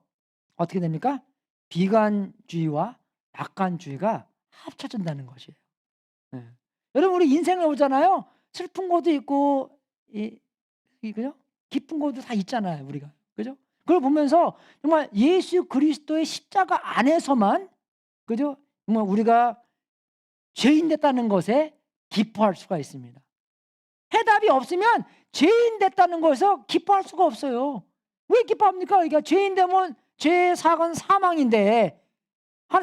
어떻게 됩니까? 비관주의와 낙관주의가 합쳐진다는 것이에요. 네. 여러분 우리 인생을 보잖아요. 슬픈 것도 있고 그죠? 기쁜 것도 다 있잖아요 우리가 그죠? 그걸 보면서 정말 예수 그리스도의 십자가 안에서만 그죠? 정말 우리가 죄인 됐다는 것에 기뻐할 수가 있습니다. 해답이 없으면 죄인 됐다는 것에서 기뻐할 수가 없어요. 왜 기뻐합니까? 그러니까 죄인 되면 죄의 사건 사망인데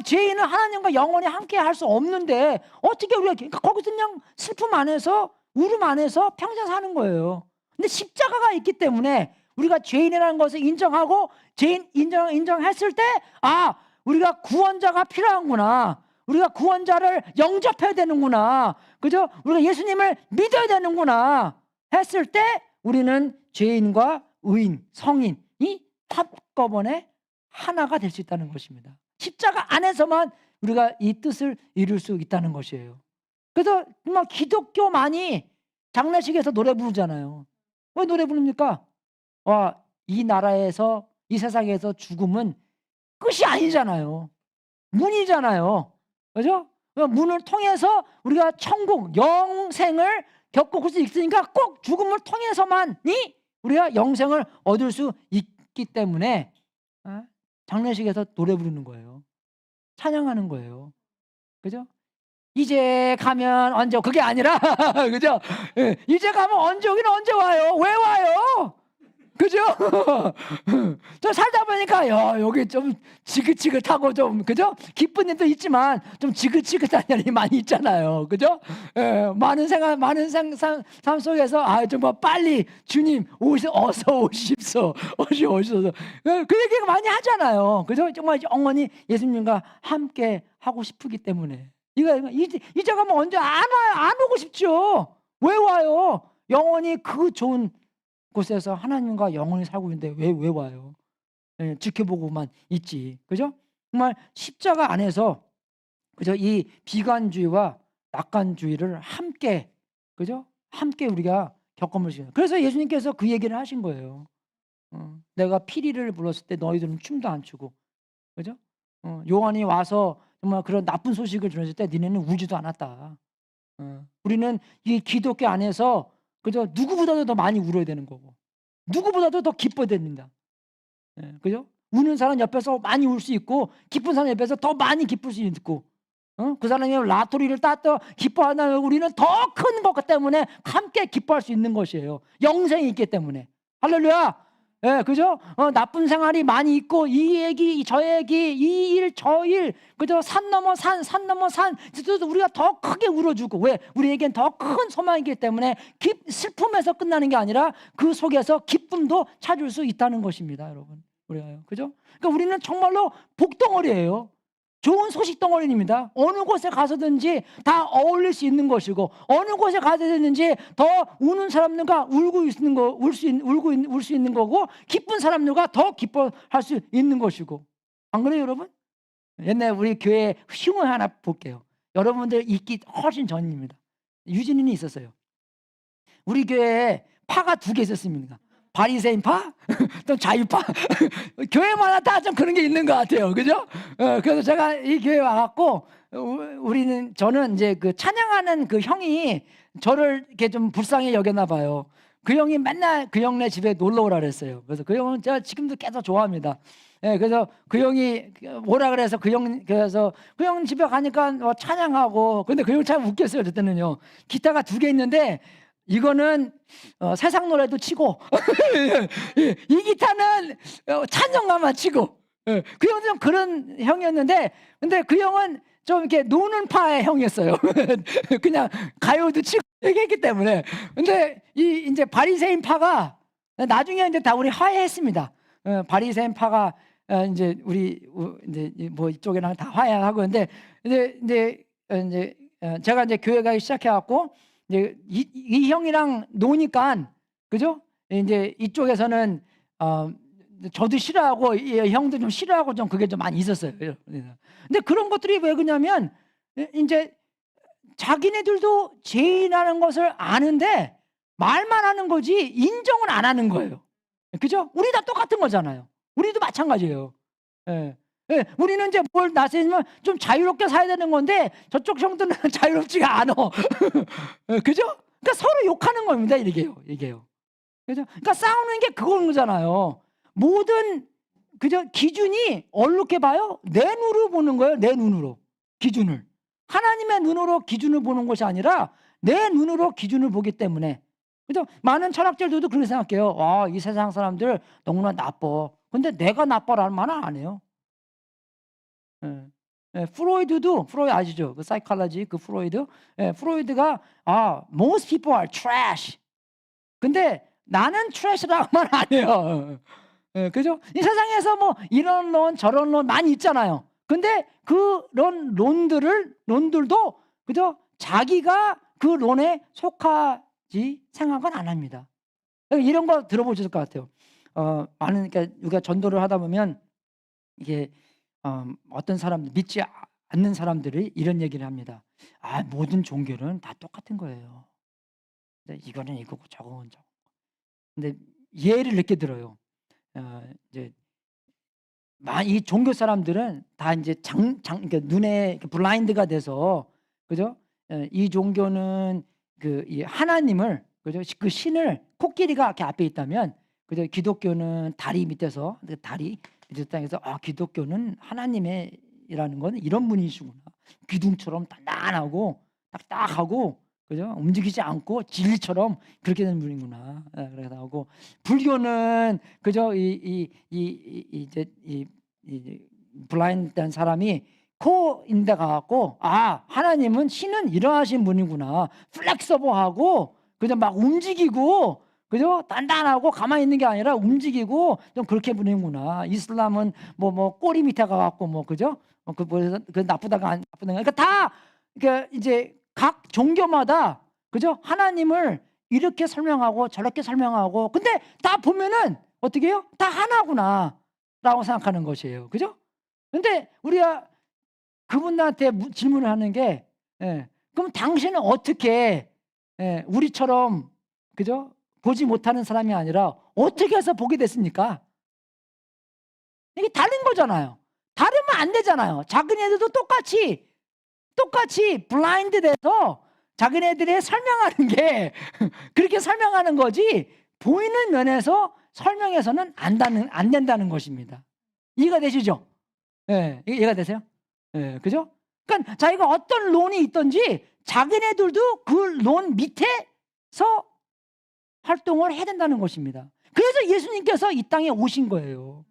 죄인은 하나님과 영원히 함께 할 수 없는데 어떻게 우리가 그러니까 거기서 그냥 슬픔 안에서 울음 안에서 평생 사는 거예요. 근데 십자가가 있기 때문에 우리가 죄인이라는 것을 인정하고 죄인 인정했을 때 우리가 구원자가 필요한구나. 우리가 구원자를 영접해야 되는구나. 그죠? 우리가 예수님을 믿어야 되는구나 했을 때 우리는 죄인과 의인, 성인이 한꺼번에 하나가 될 수 있다는 것입니다. 십자가 안에서만 우리가 이 뜻을 이룰 수 있다는 것이에요. 그래서 정말 기독교만이 장례식에서 노래 부르잖아요. 왜 노래 부릅니까? 이 나라에서 이 세상에서 죽음은 끝이 아니잖아요. 문이잖아요. 그죠? 문을 통해서 우리가 천국, 영생을 겪을 수 있으니까 꼭 죽음을 통해서만이 우리가 영생을 얻을 수 있기 때문에 장례식에서 노래 부르는 거예요. 찬양하는 거예요. 그죠? 이제 가면 언제 그게 아니라 그죠? 이제 가면 언제 오긴 언제 와요? 왜 와요? 그죠? 저 살다 보니까 여기 좀 지긋지긋하고 좀 그죠? 기쁜 일도 있지만 좀 지긋지긋한 일이 많이 있잖아요. 그죠? 많은 삶 속에서 정말 빨리 주님 어서 오십소. 오셔서 그 얘기가 많이 하잖아요. 그죠? 정말 영원히 예수님과 함께 하고 싶기 때문에 이제 가면 언제 안 와요? 안 오고 싶죠. 왜 와요? 영원히 그 좋은 곳에서 하나님과 영원히 살고 있는데 왜 와요? 지켜보고만 있지. 그죠? 정말 십자가 안에서 그죠? 이 비관주의와 낙관주의를 함께 그죠? 함께 우리가 겪어볼 수 있는. 그래서 예수님께서 그 얘기를 하신 거예요. 내가 피리를 불렀을 때 너희들은 춤도 안 추고 그죠? 요한이 와서 정말 그런 나쁜 소식을 전했을 때 니네는 울지도 않았다. 우리는 이 기독교 안에서 그죠? 누구보다도 더 많이 울어야 되는 거고 누구보다도 더 기뻐야 됩니다. 그죠? 우는 사람 옆에서 많이 울 수 있고 기쁜 사람 옆에서 더 많이 기쁠 수 있고 그 사람이 라토리를 땄다 기뻐한다면 우리는 더 큰 것 때문에 함께 기뻐할 수 있는 것이에요. 영생이 있기 때문에. 할렐루야. 그죠? 나쁜 생활이 많이 있고 이 얘기 저 얘기 이 일 저 일 그죠? 산 넘어 산 우리가 더 크게 울어주고 왜? 우리에겐 더 큰 소망이기 때문에 슬픔에서 끝나는 게 아니라 그 속에서 기쁨도 찾을 수 있다는 것입니다, 여러분. 우리가요, 그죠? 그러니까 우리는 정말로 복덩어리예요. 좋은 소식 덩어리입니다. 어느 곳에 가서든지 다 어울릴 수 있는 것이고 어느 곳에 가서든지 더 우는 사람들과 울 수 있는 거고 기쁜 사람들과 더 기뻐할 수 있는 것이고 안 그래요, 여러분? 옛날 우리 교회 흉을 하나 볼게요. 여러분들 있기 훨씬 전입니다. 유진이는 있었어요. 우리 교회에 파가 2개 있었습니다. 바리새인파, 또 자유파, 교회마다 다 좀 그런 게 있는 것 같아요, 그죠? 그래서 제가 이 교회 와갖고 저는 이제 그 찬양하는 그 형이 저를 이렇게 좀 불쌍히 여겼나 봐요. 그 형이 맨날 그 형네 집에 놀러 오라 그랬어요. 그래서 그 형은 제가 지금도 계속 좋아합니다. 그래서 그 형이 뭐라 그래서 그래서 그 형 집에 가니까 찬양하고, 근데 그 형 참 웃겼어요. 그때는요, 기타가 2개 있는데 이거는 세상 노래도 치고 이 기타는 찬송가만 치고, 그 형은 좀 그런 형이었는데, 근데 그 형은 좀 이렇게 노는 파의 형이었어요. 그냥 가요도 치고 얘기했기 때문에. 근데 이제 바리새인 파가 나중에 이제 다 우리 화해했습니다. 바리새인 파가 이제 우리 이제 뭐 이쪽이랑 다 화해하고, 근데 이제 제가 이제 교회 가기 시작해갖고 이제 이 형이랑 노니까, 그죠? 이제 이쪽에서는 저도 싫어하고 이 형도 좀 싫어하고 좀 그게 좀 많이 있었어요. 근데 그런 것들이 왜 그러냐면, 이제 자기네들도 죄인이라는 것을 아는데 말만 하는 거지 인정을 안 하는 거예요. 그죠? 우리 다 똑같은 거잖아요. 우리도 마찬가지예요. 우리는 이제 뭘 나서면 좀 자유롭게 살아야 되는 건데 저쪽 형들은 자유롭지가 않아. 그죠? 그러니까 서로 욕하는 겁니다. 이게요. 그죠? 그러니까 싸우는 게 그건 거잖아요. 모든 그죠? 기준이 어떻게 봐요? 내 눈으로 보는 거예요. 내 눈으로 기준을. 하나님의 눈으로 기준을 보는 것이 아니라 내 눈으로 기준을 보기 때문에. 그죠? 많은 철학자들도 그렇게 생각해요. 이 세상 사람들 너무나 나빠. 근데 내가 나빠라는 말은 안 해요. 프로이드 아시죠? 그 사이콜로지, 그 프로이드가 most people are trash. 근데 나는 trash라고 말 안 해요. 그죠? 이 세상에서 뭐 이런 론 저런 론 많이 있잖아요. 근데 그런 론들도 그죠? 자기가 그 론에 속하지 생각은 안 합니다. 이런 거 들어보셨을 것 같아요. 그러니까 우리가 전도를 하다 보면 이게 어떤 사람들, 믿지 않는 사람들이 이런 얘기를 합니다. 모든 종교는 다 똑같은 거예요. 근데 이거는 이거고 저거는 저거. 근데 예를 늦게 들어요. 이제 이 종교 사람들은 다 이제 그러니까 눈에 블라인드가 돼서, 그죠? 이 종교는 이 하나님을, 그죠? 그 신을 코끼리가 이렇게 앞에 있다면, 그죠? 기독교는 다리 밑에서, 다리 밑에 땅에서 기독교는 하나님이라는 건 이런 분이시구나. 기둥처럼 단단하고 딱딱하고, 그죠? 움직이지 않고 진리처럼 그렇게 된 분이구나. 그래서 하고, 불교는 그죠? 이제 블라인드한 사람이 코인데 가갖고 하나님은 신은 이러하신 분이구나. 플렉서블하고 그죠? 막 움직이고, 그죠? 단단하고 가만히 있는 게 아니라 움직이고 좀 그렇게 분이구나. 이슬람은 뭐 꼬리 밑에 가갖고 뭐, 그죠? 그 나쁘다가 안 나쁘다. 그러니까 다 이제 각 종교마다, 그죠? 하나님을 이렇게 설명하고 저렇게 설명하고, 근데 다 보면은 어떻게 해요? 다 하나구나 라고 생각하는 것이에요. 그죠? 근데 우리가 그분한테 질문을 하는 게, 그럼 당신은 어떻게 우리처럼, 그죠? 보지 못하는 사람이 아니라 어떻게 해서 보게 됐습니까? 이게 다른 거잖아요. 다르면 안 되잖아요. 자기네들도 똑같이 블라인드 돼서 자기네들이 설명하는 게 그렇게 설명하는 거지, 보이는 면에서 설명해서는 안 된다는 것입니다. 이해가 되시죠? 이해가 되세요? 그죠? 그러니까 자기가 어떤 론이 있든지 자기네들도 그 론 밑에서 활동을 해야 된다는 것입니다. 그래서 예수님께서 이 땅에 오신 거예요.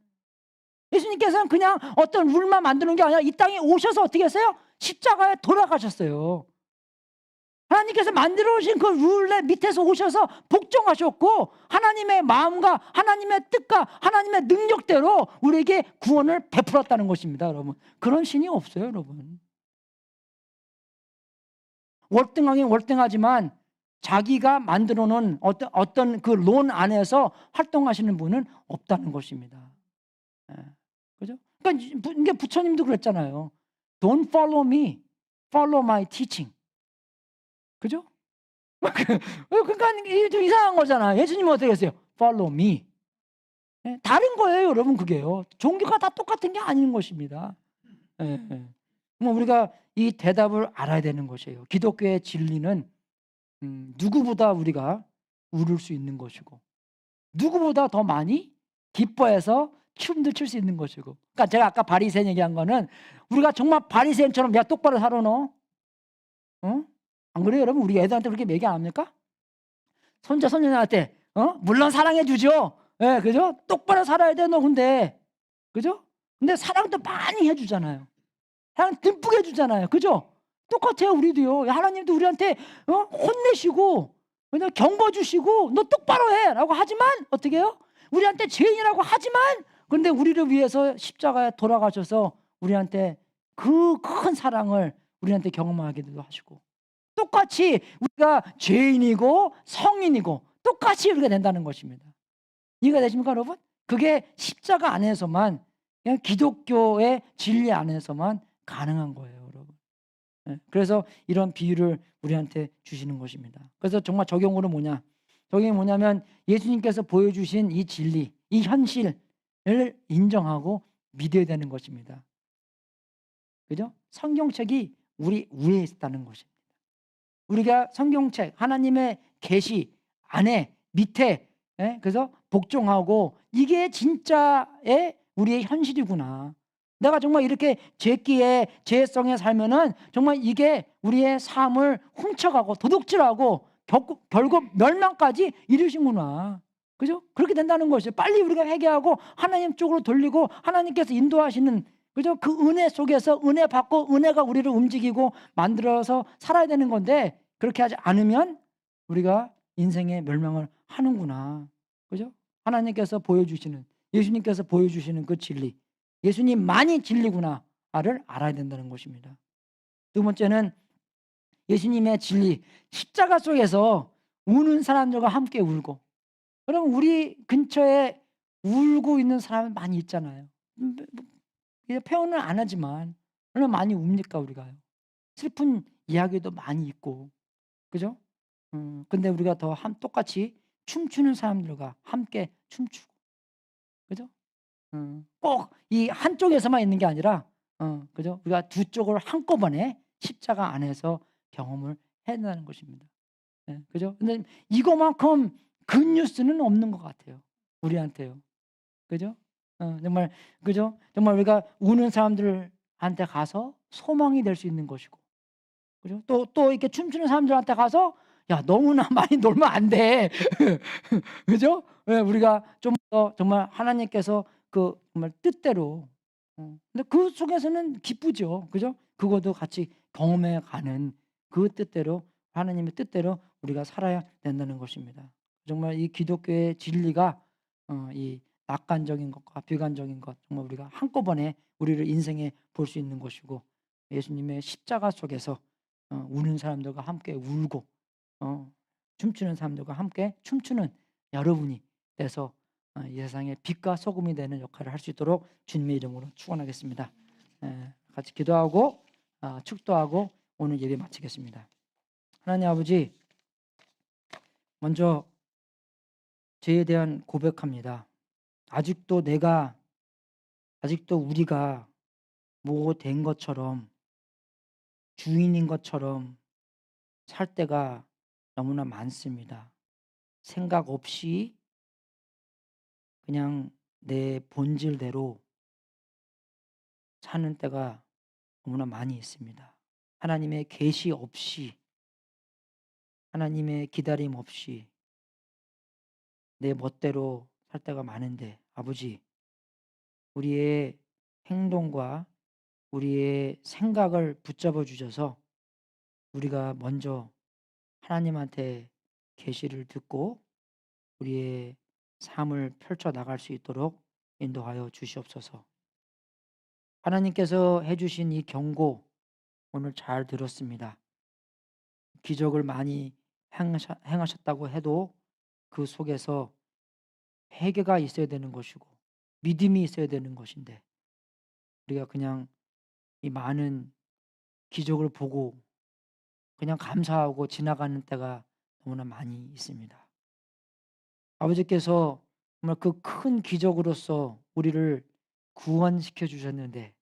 예수님께서는 그냥 어떤 룰만 만드는 게 아니라 이 땅에 오셔서 어떻게 했어요? 십자가에 돌아가셨어요. 하나님께서 만들어 오신 그 룰 밑에서 오셔서 복종하셨고, 하나님의 마음과 하나님의 뜻과 하나님의 능력대로 우리에게 구원을 베풀었다는 것입니다. 여러분, 그런 신이 없어요. 여러분, 월등하긴 월등하지만 자기가 만들어 놓은 어떤 그 론 안에서 활동하시는 분은 없다는 것입니다. 그죠? 그러니까 이게 부처님도 그랬잖아요. Don't follow me, follow my teaching. 그죠? 그러니까 이게 좀 이상한 거잖아. 예수님은 어떻게 했어요? follow me. 예, 다른 거예요, 여러분. 그게요. 종교가 다 똑같은 게 아닌 것입니다. 예, 예. 뭐 우리가 이 대답을 알아야 되는 것이에요. 기독교의 진리는 누구보다 우리가 울을 수 있는 것이고, 누구보다 더 많이 기뻐해서 춤도 출 수 있는 것이고. 그러니까 제가 아까 바리새인 얘기한 거는, 우리가 정말 바리새인처럼 야 똑바로 살아 너. 어? 안 그래요, 여러분? 우리 애들한테 그렇게 얘기 안 합니까? 손자 손녀한테 물론 사랑해 주죠. 예, 그죠? 똑바로 살아야 돼 너. 근데 그죠? 근데 사랑도 많이 해주잖아요. 사랑 듬뿍 해주잖아요. 그죠? 똑같아요, 우리도요. 하나님도 우리한테 혼내시고 그냥 경고 주시고 너 똑바로 해라고 하지만, 어떻게 해요? 우리한테 죄인이라고 하지만, 그런데 우리를 위해서 십자가에 돌아가셔서 우리한테 그 큰 사랑을 우리한테 경험하기도 하시고, 똑같이 우리가 죄인이고 성인이고 똑같이 우리가 된다는 것입니다. 이해가 되십니까, 여러분? 그게 십자가 안에서만, 그냥 기독교의 진리 안에서만 가능한 거예요, 여러분. 예, 그래서 이런 비유를 우리한테 주시는 것입니다. 그래서 정말 적용으로 뭐냐? 적용이 뭐냐면, 예수님께서 보여주신 이 진리, 이 현실을 인정하고 믿어야 되는 것입니다. 그죠? 성경책이 우리 위에 있다는 것입니다. 우리가 성경책, 하나님의 계시 안에 밑에, 그래서 복종하고, 이게 진짜의 우리의 현실이구나. 내가 정말 이렇게 죄기에 죄성에 살면은 정말 이게 우리의 삶을 훔쳐가고 도둑질하고 결국 멸망까지 이르신구나. 그죠? 그렇게 된다는 것이죠. 빨리 우리가 회개하고 하나님 쪽으로 돌리고 하나님께서 인도하시는, 그죠? 그 은혜 속에서 은혜 받고 은혜가 우리를 움직이고 만들어서 살아야 되는 건데, 그렇게 하지 않으면 우리가 인생의 멸망을 하는구나. 그죠? 하나님께서 보여주시는, 예수님께서 보여주시는 그 진리, 예수님만이 진리구나를 알아야 된다는 것입니다. 두 번째는 예수님의 진리, 십자가 속에서 우는 사람들과 함께 울고. 그럼 우리 근처에 울고 있는 사람 많이 있잖아요. 표현을 안 하지만 얼마나 많이 웁니까, 우리가요. 슬픈 이야기도 많이 있고, 그죠? 근데 우리가 더 똑같이 춤추는 사람들과 함께 춤추고, 그죠? 꼭 이 한쪽에서만 있는 게 아니라, 그죠? 우리가 두 쪽을 한꺼번에 십자가 안에서 경험을 해야 된다는 것입니다. 예, 그죠? 근데 이거만큼 굿뉴스는 없는 것 같아요, 우리한테요. 그죠? 정말, 그죠? 정말 우리가 우는 사람들한테 가서 소망이 될 수 있는 것이고, 그죠? 또 이렇게 춤추는 사람들한테 가서 야 너무나 많이 놀면 안 돼. 그죠? 예, 우리가 좀 더 정말 하나님께서 그 정말 뜻대로, 근데 그 속에서는 기쁘죠. 그죠? 그것도 같이 경험해 가는 그 뜻대로, 하나님의 뜻대로 우리가 살아야 된다는 것입니다. 정말 이 기독교의 진리가 이 낙관적인 것과 비관적인 것, 정말 우리가 한꺼번에 우리를 인생에 볼 수 있는 것이고, 예수님의 십자가 속에서 우는 사람들과 함께 울고 춤추는 사람들과 함께 춤추는 여러분이 돼서 이 세상의 빛과 소금이 되는 역할을 할 수 있도록 주님의 이름으로 축원하겠습니다. 같이 기도하고 축도하고 오늘 예배 마치겠습니다. 하나님 아버지, 먼저 죄에 대한 고백합니다. 아직도 우리가 뭐 된 것처럼, 주인인 것처럼 살 때가 너무나 많습니다. 생각 없이 그냥 내 본질대로 사는 때가 너무나 많이 있습니다. 하나님의 계시 없이, 하나님의 기다림 없이 내 멋대로 살 때가 많은데, 아버지, 우리의 행동과 우리의 생각을 붙잡아 주셔서 우리가 먼저 하나님한테 계시를 듣고 우리의 삶을 펼쳐 나갈 수 있도록 인도하여 주시옵소서. 하나님께서 해주신 이 경고 오늘 잘 들었습니다. 기적을 많이 행하셨다고 해도 그 속에서 회개가 있어야 되는 것이고 믿음이 있어야 되는 것인데, 우리가 그냥 이 많은 기적을 보고 그냥 감사하고 지나가는 때가 너무나 많이 있습니다. 아버지께서 정말 그 큰 기적으로서 우리를 구원시켜 주셨는데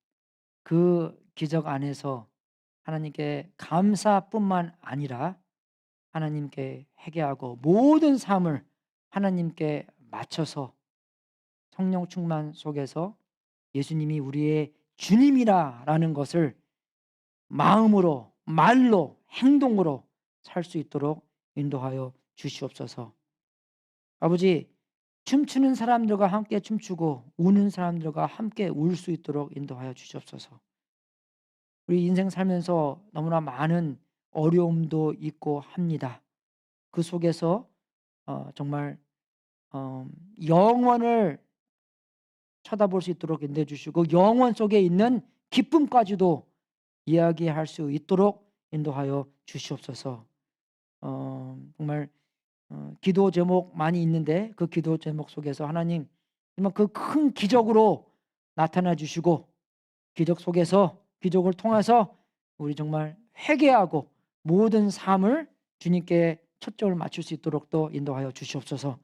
그 기적 안에서 하나님께 감사뿐만 아니라 하나님께 회개하고 모든 삶을 하나님께 맞춰서 성령 충만 속에서 예수님이 우리의 주님이라는 것을 마음으로, 말로, 행동으로 살 수 있도록 인도하여 주시옵소서. 아버지, 춤추는 사람들과 함께 춤추고 우는 사람들과 함께 울 수 있도록 인도하여 주시옵소서. 우리 인생 살면서 너무나 많은 어려움도 있고 합니다. 그 속에서 정말 영원을 쳐다볼 수 있도록 인도해 주시고 영원 속에 있는 기쁨까지도 이야기할 수 있도록 인도하여 주시옵소서. 정말 기도 제목 많이 있는데 그 기도 제목 속에서 하나님 정말 그 큰 기적으로 나타나 주시고 기적 속에서 기적을 통해서 우리 정말 회개하고 모든 삶을 주님께 초점을 맞출 수 있도록 또 인도하여 주시옵소서.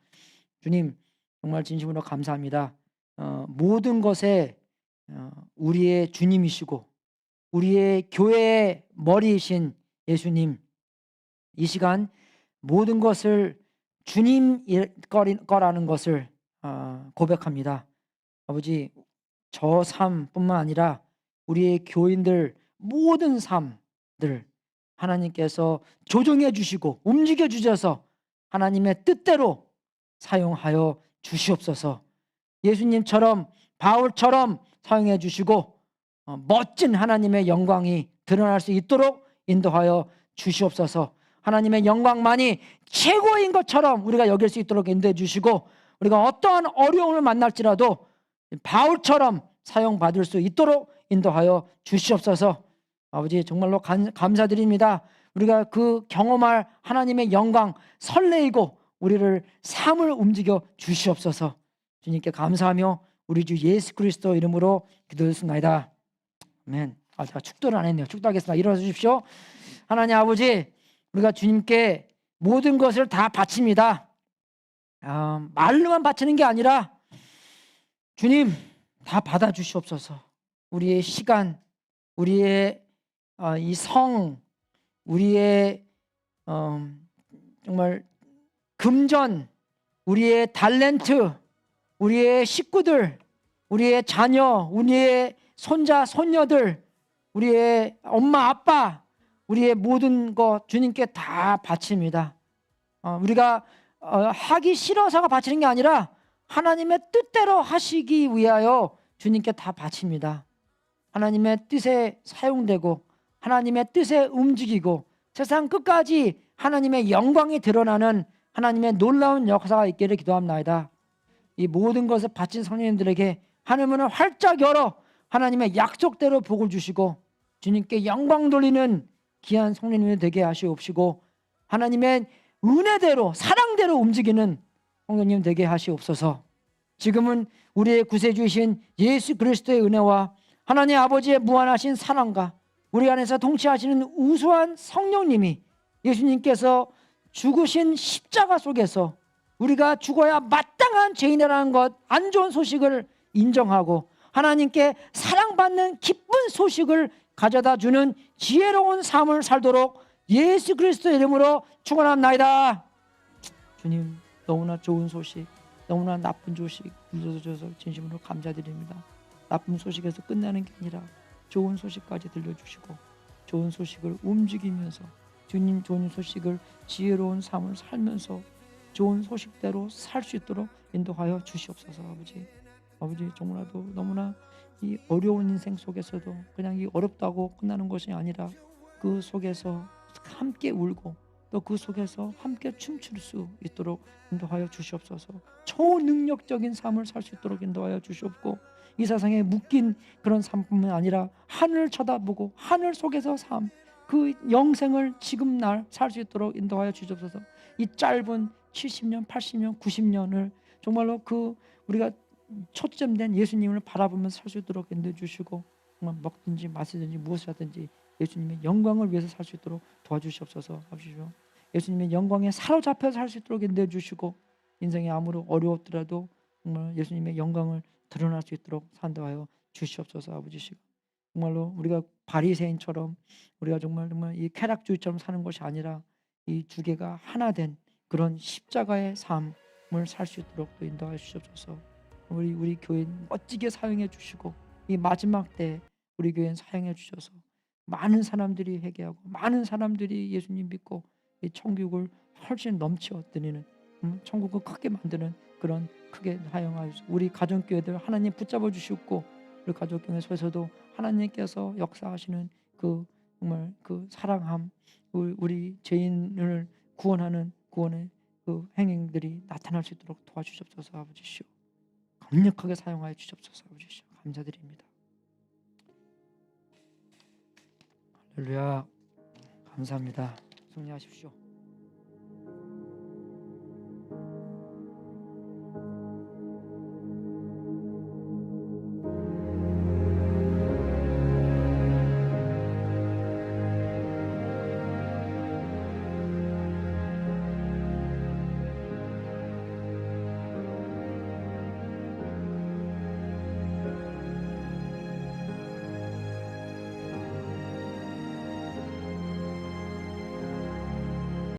주님 정말 진심으로 감사합니다. 모든 것에 우리의 주님이시고 우리의 교회의 머리이신 예수님, 이 시간 모든 것을 주님 거라는 것을 고백합니다. 아버지, 저 삶뿐만 아니라 우리의 교인들 모든 삶들 하나님께서 조정해 주시고 움직여 주셔서 하나님의 뜻대로 사용하여 주시옵소서. 예수님처럼 바울처럼 사용해 주시고 멋진 하나님의 영광이 드러날 수 있도록 인도하여 주시옵소서. 하나님의 영광만이 최고인 것처럼 우리가 여길 수 있도록 인도해 주시고 우리가 어떠한 어려움을 만날지라도 바울처럼 사용받을 수 있도록 인도하여 주시옵소서. 아버지 정말로 감사드립니다. 우리가 그 경험할 하나님의 영광 설레이고 우리를 삶을 움직여 주시옵소서. 주님께 감사하며 우리 주 예수 그리스도 이름으로 기도했습니다. 아멘. 제가 축도를 안 했네요. 축도하겠습니다. 일어나 주십시오. 하나님 아버지, 우리가 주님께 모든 것을 다 바칩니다. 말로만 바치는 게 아니라 주님 다 받아 주시옵소서. 우리의 시간, 우리의 이 성, 우리의 정말 금전, 우리의 탤런트, 우리의 식구들, 우리의 자녀, 우리의 손자, 손녀들, 우리의 엄마, 아빠, 우리의 모든 것 주님께 다 바칩니다. 우리가 하기 싫어서가 바치는 게 아니라 하나님의 뜻대로 하시기 위하여 주님께 다 바칩니다. 하나님의 뜻에 사용되고 하나님의 뜻에 움직이고 세상 끝까지 하나님의 영광이 드러나는 하나님의 놀라운 역사가 있기를 기도합니다. 이 모든 것을 바친 성령님들에게 하늘문을 활짝 열어 하나님의 약속대로 복을 주시고 주님께 영광 돌리는 귀한 성령님이 되게 하시옵시고 하나님의 은혜대로 사랑대로 움직이는 성령님 되게 하시옵소서. 지금은 우리의 구세주이신 예수 그리스도의 은혜와 하나님 아버지의 무한하신 사랑과 우리 안에서 통치하시는 우수한 성령님이 예수님께서 죽으신 십자가 속에서 우리가 죽어야 마땅한 죄인이라는 것 안 좋은 소식을 인정하고 하나님께 사랑받는 기쁜 소식을 가져다 주는 지혜로운 삶을 살도록 예수 그리스도의 이름으로 축원합나이다. 주님 너무나 좋은 소식, 너무나 나쁜 소식 들려주셔서 진심으로 감사드립니다. 나쁜 소식에서 끝나는 게 아니라 좋은 소식까지 들려주시고 좋은 소식을 움직이면서 주님 좋은 소식을 지혜로운 삶을 살면서 좋은 소식대로 살 수 있도록 인도하여 주시옵소서. 아버지 정말로 너무나 이 어려운 인생 속에서도 그냥 이 어렵다고 끝나는 것이 아니라 그 속에서 함께 울고 또 그 속에서 함께 춤출 수 있도록 인도하여 주시옵소서. 초능력적인 삶을 살 수 있도록 인도하여 주시옵고 이 세상에 묶인 그런 삶뿐만 아니라 하늘 쳐다보고 하늘 속에서 삶, 그 영생을 지금 날 살 수 있도록 인도하여 주시옵소서. 이 짧은 70년, 80년, 90년을 정말로 그 우리가 초점된 예수님을 바라보면서 살 수 있도록 인도해 주시고 정말 먹든지 마시든지 무엇을 하든지 예수님의 영광을 위해서 살 수 있도록 도와주시옵소서. 예수님의 영광에 사로잡혀서 살 수 있도록 인도해 주시고 인생이 아무리 어려웠더라도 정말 예수님의 영광을 드러날 수 있도록 산도하여 주시옵소서. 아버지, 정말로 우리가 바리새인처럼 우리가 정말 이 쾌락주의처럼 사는 것이 아니라 이 두 개가 하나 된 그런 십자가의 삶을 살 수 있도록 또 인도하여 주시옵소서. 우리 교회 멋지게 사용해 주시고 이 마지막 때 우리 교회 사용해 주셔서 많은 사람들이 회개하고 많은 사람들이 예수님 믿고 이 천국을 훨씬 넘쳐 드리는 천국을 크게 만드는 그런 크게 사용하여 주시고 우리 가정교회들 하나님 붙잡아 주시고 우리 가족교회 속에서도 하나님께서 역사하시는 그 정말 그 사랑함 우리 죄인을 구원하는 구원의 그 행행들이 나타날 수 있도록 도와주시옵소서. 아버지시오, 강력하게 사용하여 주시옵소서. 아버지시오, 감사드립니다. 할렐루야, 감사합니다. 승리하십시오.